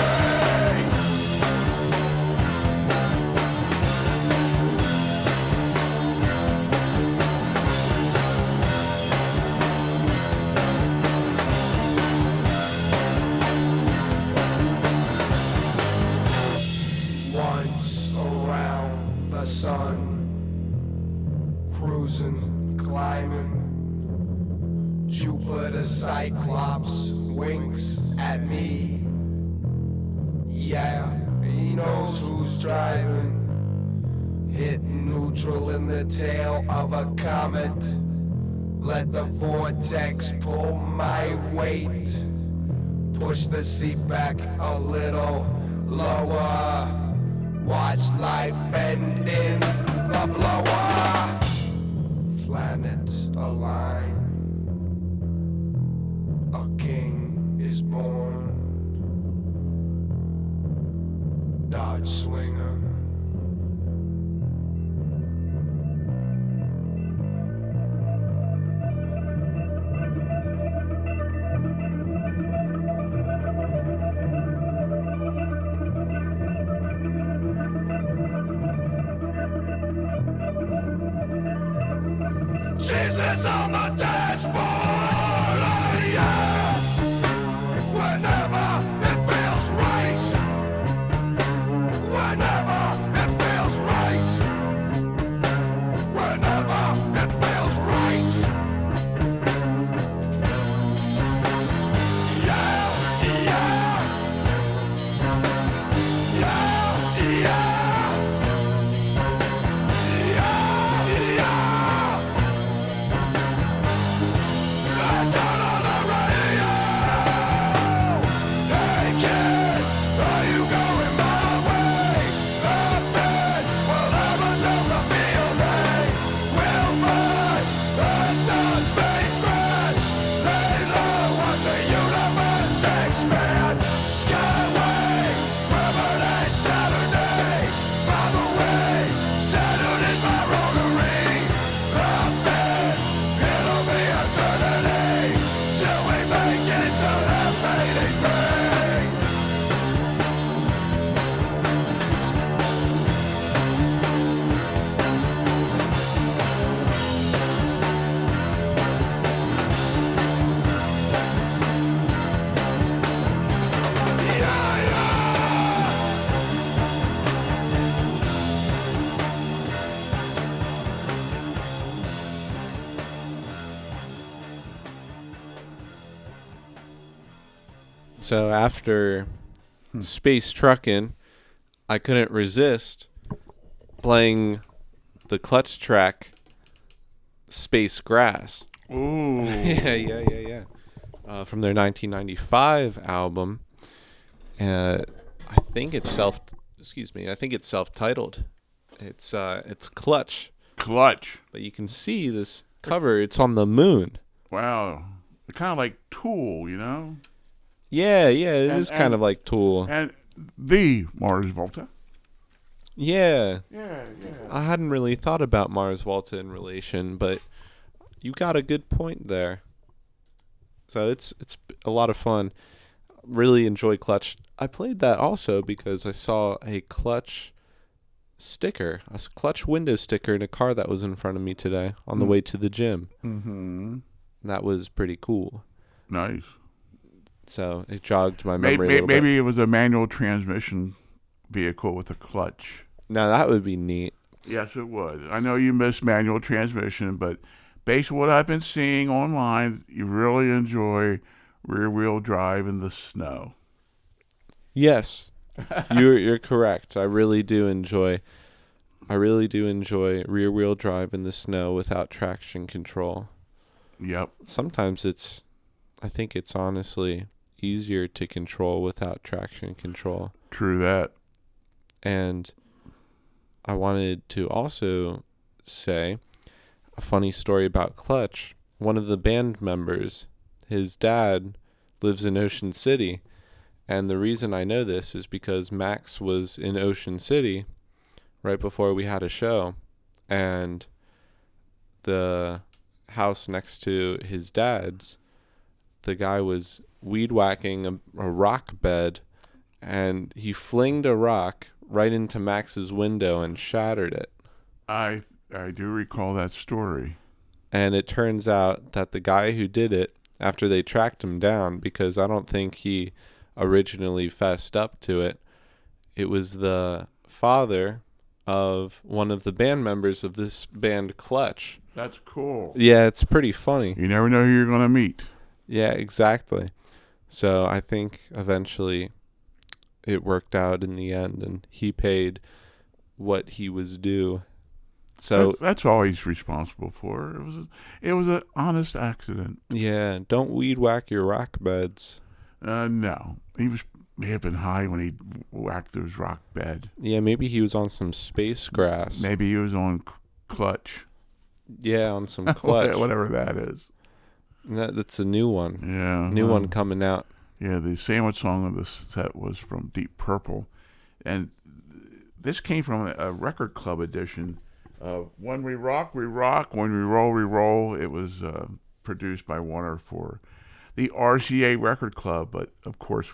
Once around the sun, cruising, climbing, Jupiter Cyclops winks at me. Yeah, he knows who's driving. Hit neutral in the tail of a comet. Let the vortex pull my weight. Push the seat back a little lower. Watch light bend in the blower. Planets align. A king is born. Dodge Swinger. Jesus on the dashboard, oh yeah. Whenever it feels right, whenever So after Space Truckin', I couldn't resist playing the Clutch track Spacegrass. Ooh. Yeah. From their 1995 album. I think it's self-titled. It's Clutch. Clutch. But you can see this cover. It's on the moon. Wow. Kind of like Tool, you know? Yeah, it is kind of like Tool. And the Mars Volta. Yeah. Yeah. I hadn't really thought about Mars Volta in relation, but you got a good point there. So it's a lot of fun. Really enjoy Clutch. I played that also because I saw a Clutch sticker, a Clutch window sticker in a car that was in front of me today on the way to the gym. Mm-hmm. That was pretty cool. Nice. So it jogged my memory a little bit. Maybe it was a manual transmission vehicle with a clutch. Now that would be neat. Yes, it would. I know you miss manual transmission, but based on what I've been seeing online, you really enjoy rear-wheel drive in the snow. Yes, you're correct. I really do enjoy rear-wheel drive in the snow without traction control. Yep. Sometimes I think it's honestly easier to control without traction control. True that. And I wanted to also say a funny story about Clutch. One of the band members, his dad lives in Ocean City. And the reason I know this is because Max was in Ocean City right before we had a show. And the house next to his dad's, the guy was weed whacking a rock bed, and he flinged a rock right into Max's window and shattered it. I do recall that story. And it turns out that the guy who did it, after they tracked him down, because I don't think he originally fessed up to it, it was the father of one of the band members of this band Clutch. That's cool. Yeah, it's pretty funny. You never know who you're going to meet. Yeah, exactly. So I think eventually it worked out in the end, and he paid what he was due. So that's all he's responsible for. It was an honest accident. Yeah, don't weed whack your rock beds. No, he may have been high when he whacked his rock bed. Yeah, maybe he was on some Spacegrass. Maybe he was on Clutch. Yeah, on some Clutch. Whatever that is. That's a new one. Yeah. New one coming out. Yeah, the sandwich song of the set was from Deep Purple. And this came from a record club edition. When we rock, we rock. When we roll, we roll. It was produced by Warner for the RCA Record Club. But, of course,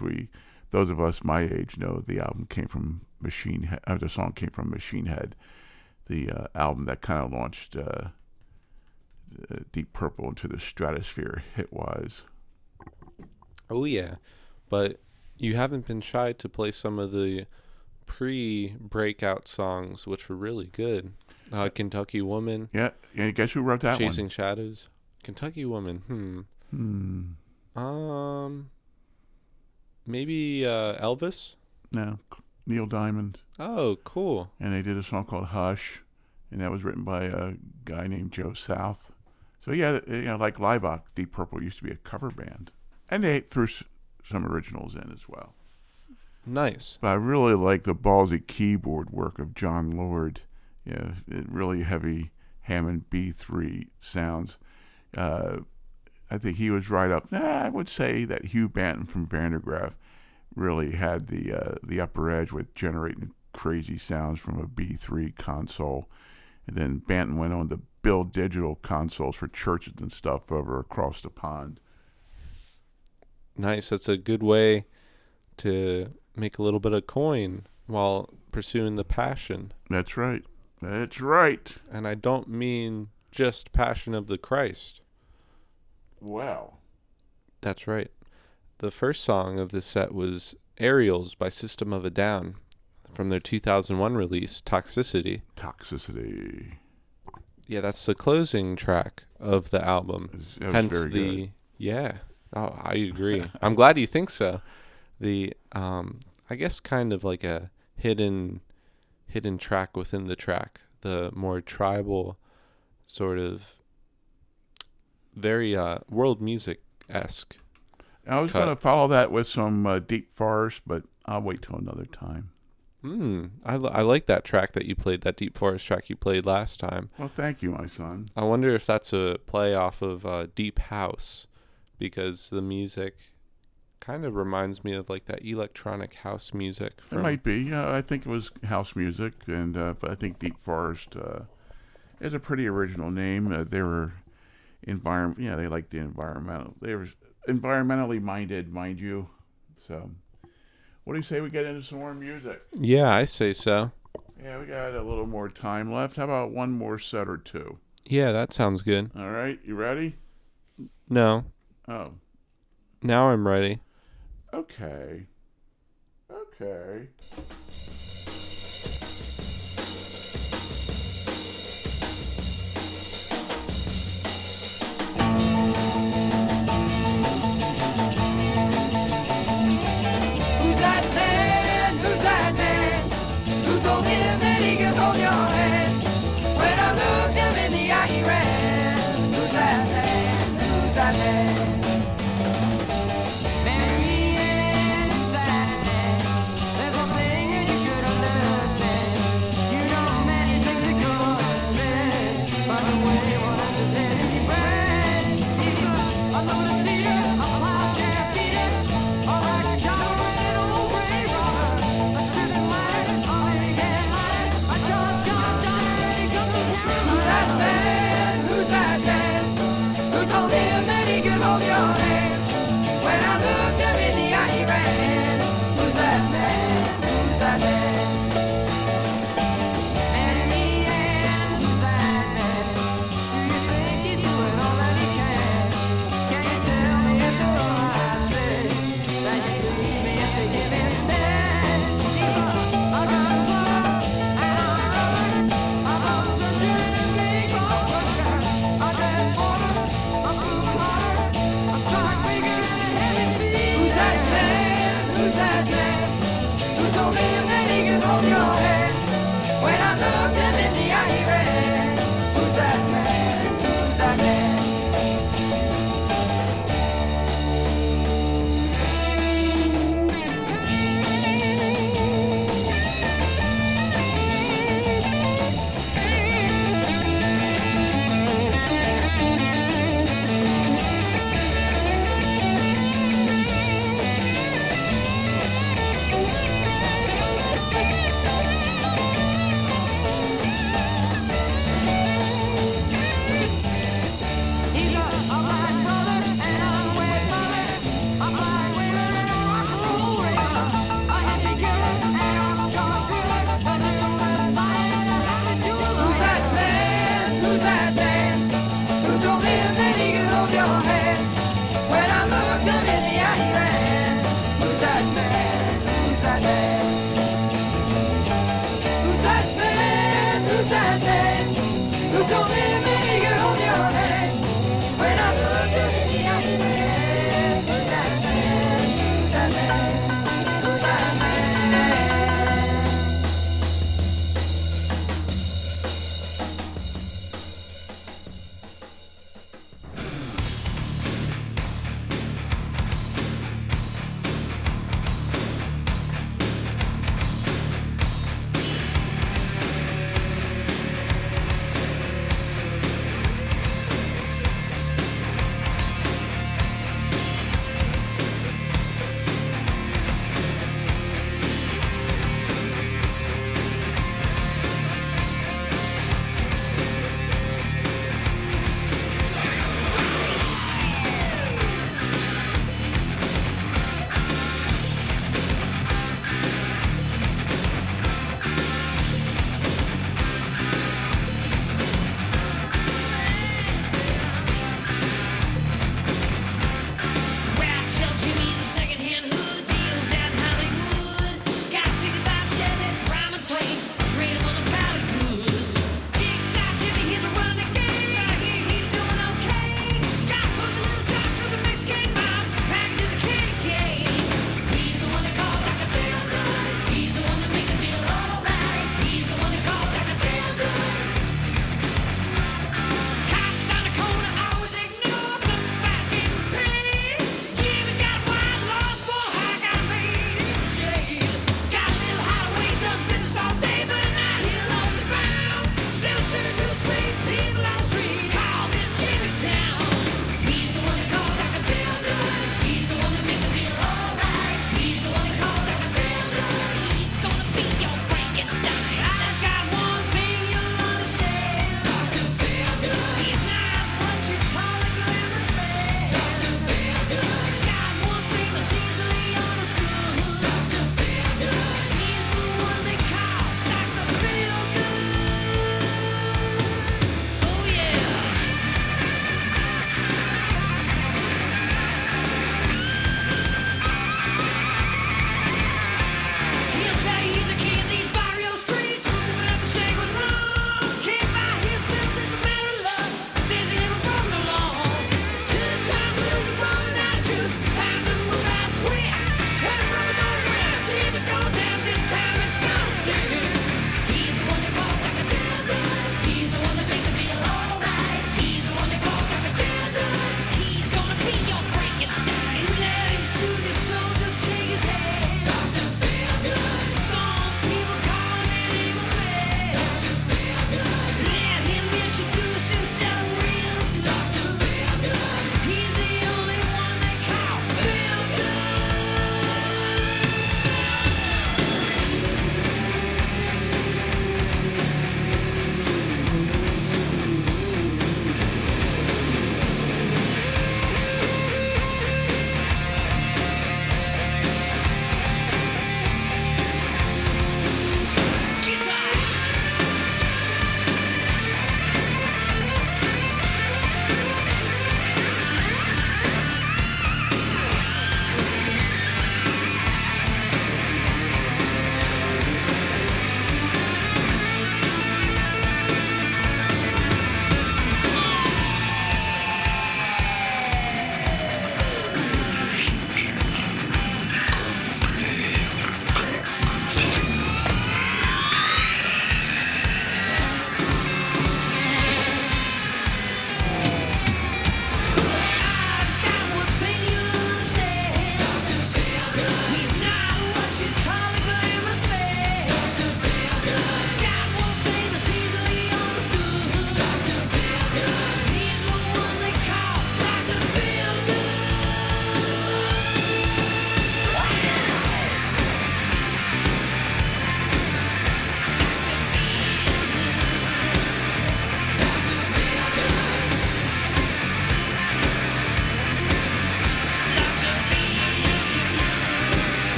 those of us my age know the album came from Machine Head. The song came from Machine Head, the album that kind of launched Deep Purple into the stratosphere hit-wise. Oh, yeah. But you haven't been shy to play some of the pre-breakout songs, which were really good. Kentucky Woman. Yeah, guess who wrote that Chasing one? Shadows. Kentucky Woman. Maybe Elvis? No, Neil Diamond. Oh, cool. And they did a song called Hush, and that was written by a guy named Joe South. So, yeah, like Laibach, Deep Purple used to be a cover band. And they threw some originals in as well. Nice. But I really like the ballsy keyboard work of John Lord. Really heavy Hammond B3 sounds. I think he was right up. I would say that Hugh Banton from Vandergraaf really had the upper edge with generating crazy sounds from a B3 console. And then Banton went on to build digital consoles for churches and stuff over across the pond. Nice. That's a good way to make a little bit of coin while pursuing the passion. That's right. That's right. And I don't mean just Passion of the Christ. Wow. That's right. The first song of this set was Aerials by System of a Down from their 2001 release, Toxicity. Toxicity. Yeah, that's the closing track of the album. That was Hence very the good. Yeah. Oh, I agree. I'm glad you think so. The I guess kind of like a hidden track within the track, the more tribal sort of very world music-esque. I was going to follow that with some Deep Forest, but I'll wait till another time. I like that track that you played, that Deep Forest track you played last time. Well, thank you, my son. I wonder if that's a play off of Deep House, because the music kind of reminds me of like that electronic house music. It might be. Yeah, I think it was house music, and but I think Deep Forest is a pretty original name. They were they liked the environmental. They were environmentally minded, mind you. So, what do you say we get into some more music? Yeah, I say so. Yeah, we got a little more time left. How about one more set or two? Yeah, that sounds good. All right, you ready? No. Oh. Now I'm ready. Okay. Who's that man? Who told him that he could hold your hand? When I looked him in the eye, he ran. Who's that man? Who's that man? Hold your hand. When I looked him in the eye, he ran. Who's that man? Who's that man? Man, who's that man? Do you think he's doing all that he can? Can you tell me if the I say that you leave me and take him instead? He's I got a blood and I'm running. I'm on searching in a big ball pushing. I'm dead water. I'm moving water. Who's that man? Who told him that he could hold your hand? When I looked him in the eye, he ran. Who's that man? Who's that man?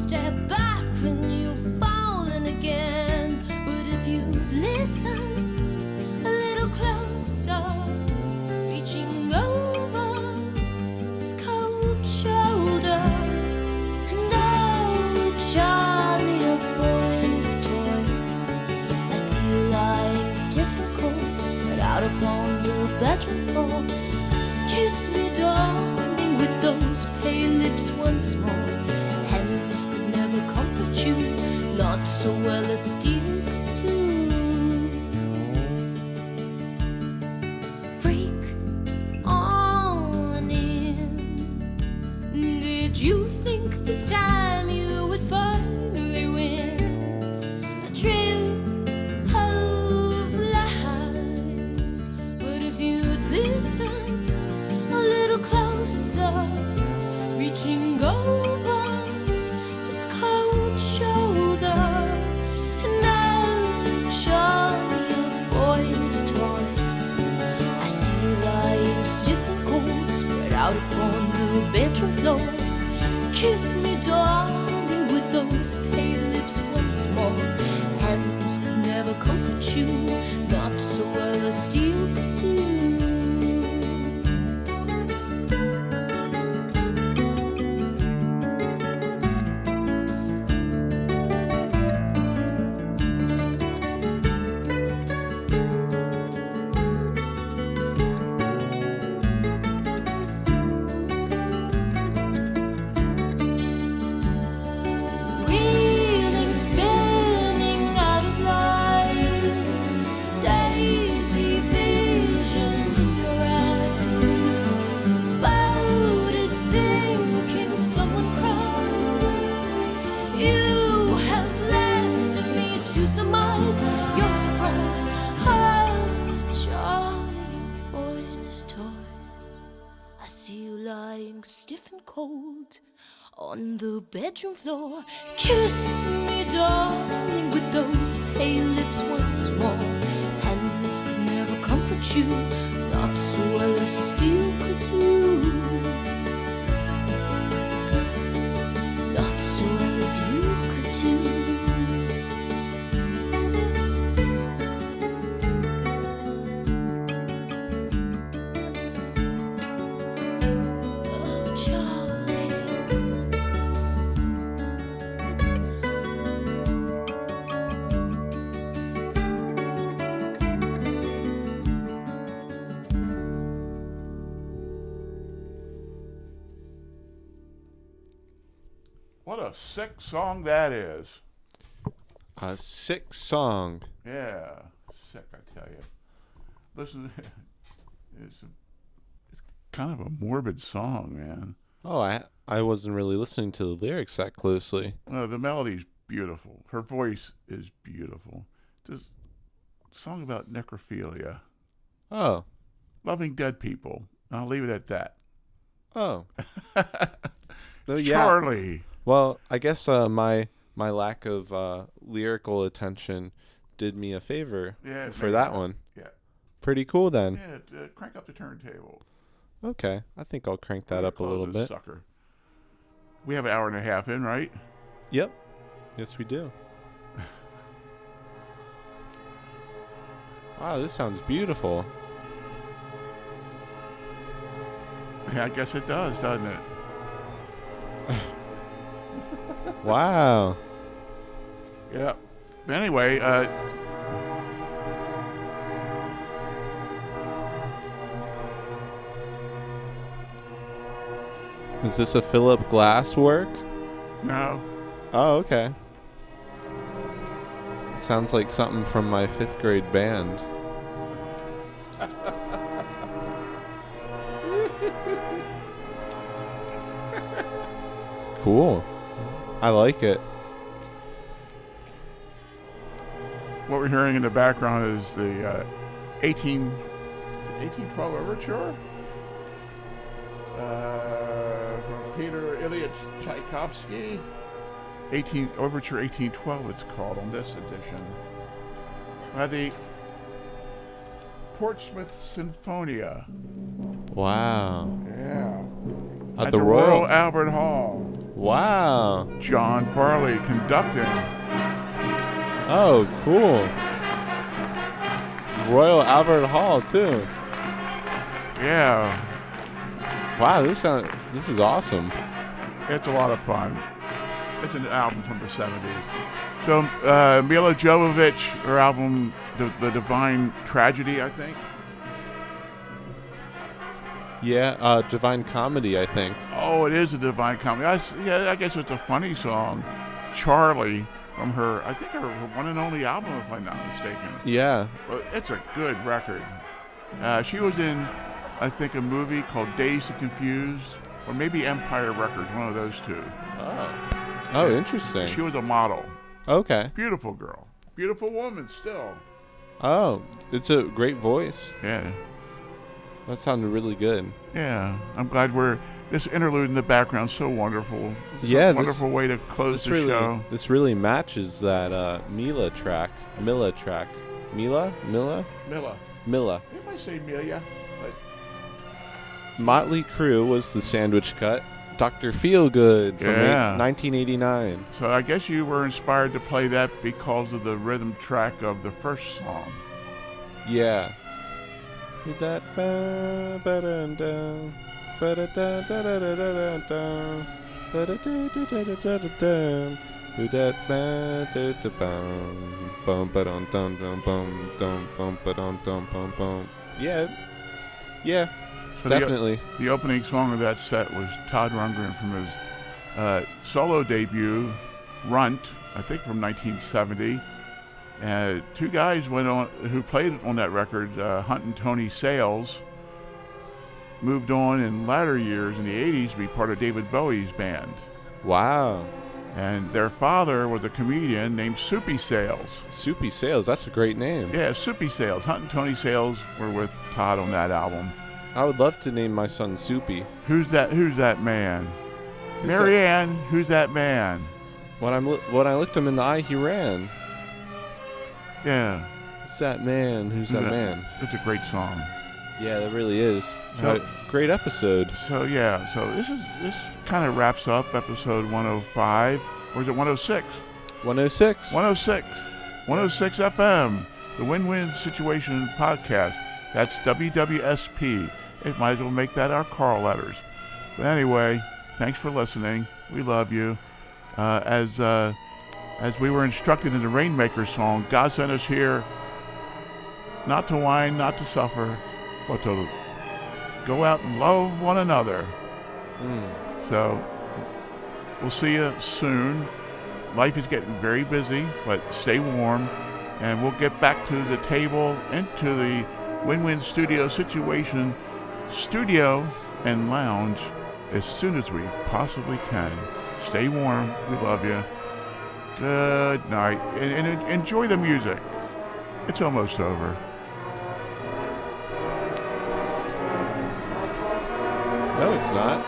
step back when you've fallen again. But if you'd listen a little closer, reaching over his cold shoulder, and oh, Charlie, a boy in his toys, I see you lying stiff and cold, spread out upon the bedroom floor. Kiss me, darling, with those pale lips once more. Hands that never comfort you, not so well as steel could do. Freak on in. Did you think this time you would finally win a trip of life? But if you'd listen a little closer, reaching over this cold shoulder, and oh, Charlie, a boy in his toys, I see you lying stiff and cold, spread out upon the bedroom floor. Kiss me, darling, with those pale lips once more. Hands could never comfort you, not so well as steel could do. Reeling, spinning out of lies, daisy vision in your eyes. Boat is sinking, someone cries. You have left me to surmise your surprise. Oh, Charlie, boy in his toy, I see you lying stiff and cold on the bedroom floor. Kiss me, darling, with those pale lips once more. Hands could never comfort you, not so well as steel could do. Not so well as you could do. Oh, Charlie. What a sick song that is. A sick song. Yeah, sick, I tell you. Listen, it's kind of a morbid song, man. Oh, I wasn't really listening to the lyrics that closely. The melody's beautiful. Her voice is beautiful. Just song about necrophilia, Oh. loving dead people. I'll leave it at that. Oh. Oh, yeah. Charlie. Well, I guess my lack of lyrical attention did me a favor Yeah, for maybe that not. one. Yeah. Pretty cool then. Yeah, crank up the turntable. Okay, I think I'll crank that up a Close little this bit. Sucker. We have an hour and a half in, right? Yep. Yes, we do. Wow, this sounds beautiful. Yeah, I guess it does, doesn't it? Wow. Yeah. Anyway, Is this a Philip Glass work? no. Oh, okay. It sounds like something from my 5th grade band. Cool. I like it. What we're hearing in the background is the 1812 Overture from Peter Ilyich Tchaikovsky. Overture 1812 it's called on this edition. By the Portsmouth Sinfonia. Wow. Yeah. At At the the Royal Royal. Albert Hall. Wow. John Farley conducting. Oh, cool. Royal Albert Hall too. Yeah, Wow, this is awesome. it's a lot of fun. It's an album from the 70s. So, Milla Jovovich, her album, The Divine Tragedy, I think. Yeah, Divine Comedy, I think. Oh, it is a Divine Comedy. I guess it's a funny song. Charlie, from her, I think her one and only album, if I'm not mistaken. Yeah. Well, it's a good record. She was in, I think, a movie called Dazed and Confused, or maybe Empire Records, one of those two. Oh, interesting. She was a model. Okay. Beautiful girl. Beautiful woman still. Oh, it's a great voice. Yeah. That sounded really good. Yeah. I'm glad this interlude in the background so wonderful. Yeah, wonderful way to close the show. This really matches that Milla track. Milla? Milla. Milla. You might say Milla. But Motley Crue was the sandwich cut. Dr. Feelgood from 1989. So I guess you were inspired to play that because of the rhythm track of the first song. Yeah. Yeah. So definitely. The opening song of that set was Todd Rundgren from his solo debut, Runt, I think from 1970. Two guys went on who played on that record, Hunt and Tony Sales, moved on in latter years in the 80s to be part of David Bowie's band. Wow. And their father was a comedian named Soupy Sales. Soupy Sales, that's a great name. Yeah, Soupy Sales. Hunt and Tony Sales were with Todd on that album. I would love to name my son Soupy. Who's that man? Marianne, who's that man? When I looked him in the eye, he ran. Yeah. Who's that man? Who's that man? It's a great song. Yeah, it really is. So, great episode. So this kind of wraps up episode 105. Or is it 106? 106. 106 FM, the Wynn-Wynn Situation Podcast. That's WWSP. It might as well make that our call letters. But anyway, thanks for listening. We love you. As we were instructed in the Rainmakers song, God sent us here not to whine, not to suffer, but to go out and love one another. So we'll see you soon. Life is getting very busy, but stay warm, and we'll get back to the table, into the Wynn-Wynn Studio Situation, studio and lounge as soon as we possibly can. Stay warm. We love you. Good night. And enjoy the music. It's almost over. No, it's not.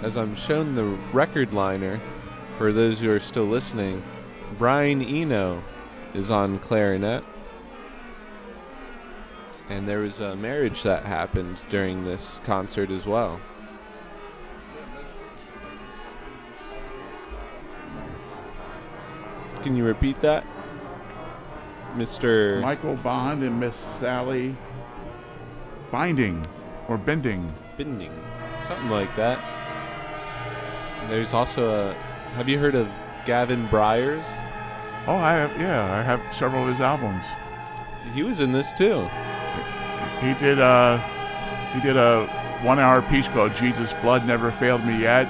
as I'm shown the record liner, for those who are still listening, Brian Eno is on clarinet. And there was a marriage that happened during this concert as well. Can you repeat that? Mr. Michael Bond and Miss Sally Binding or Bending. Binding. Something like that. There's also a... Have you heard of Gavin Bryars? Oh, I have several of his albums. He was in this too. He did a 1-hour piece called Jesus Blood Never Failed Me Yet,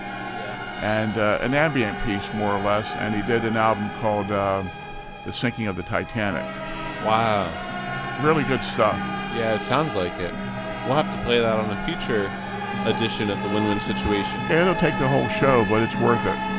and an ambient piece more or less, and he did an album called The Sinking of the Titanic. Wow. Really good stuff. Yeah, it sounds like it. We'll have to play that on a future edition of the Wynn-Wynn Situation. Yeah, it'll take the whole show, but it's worth it.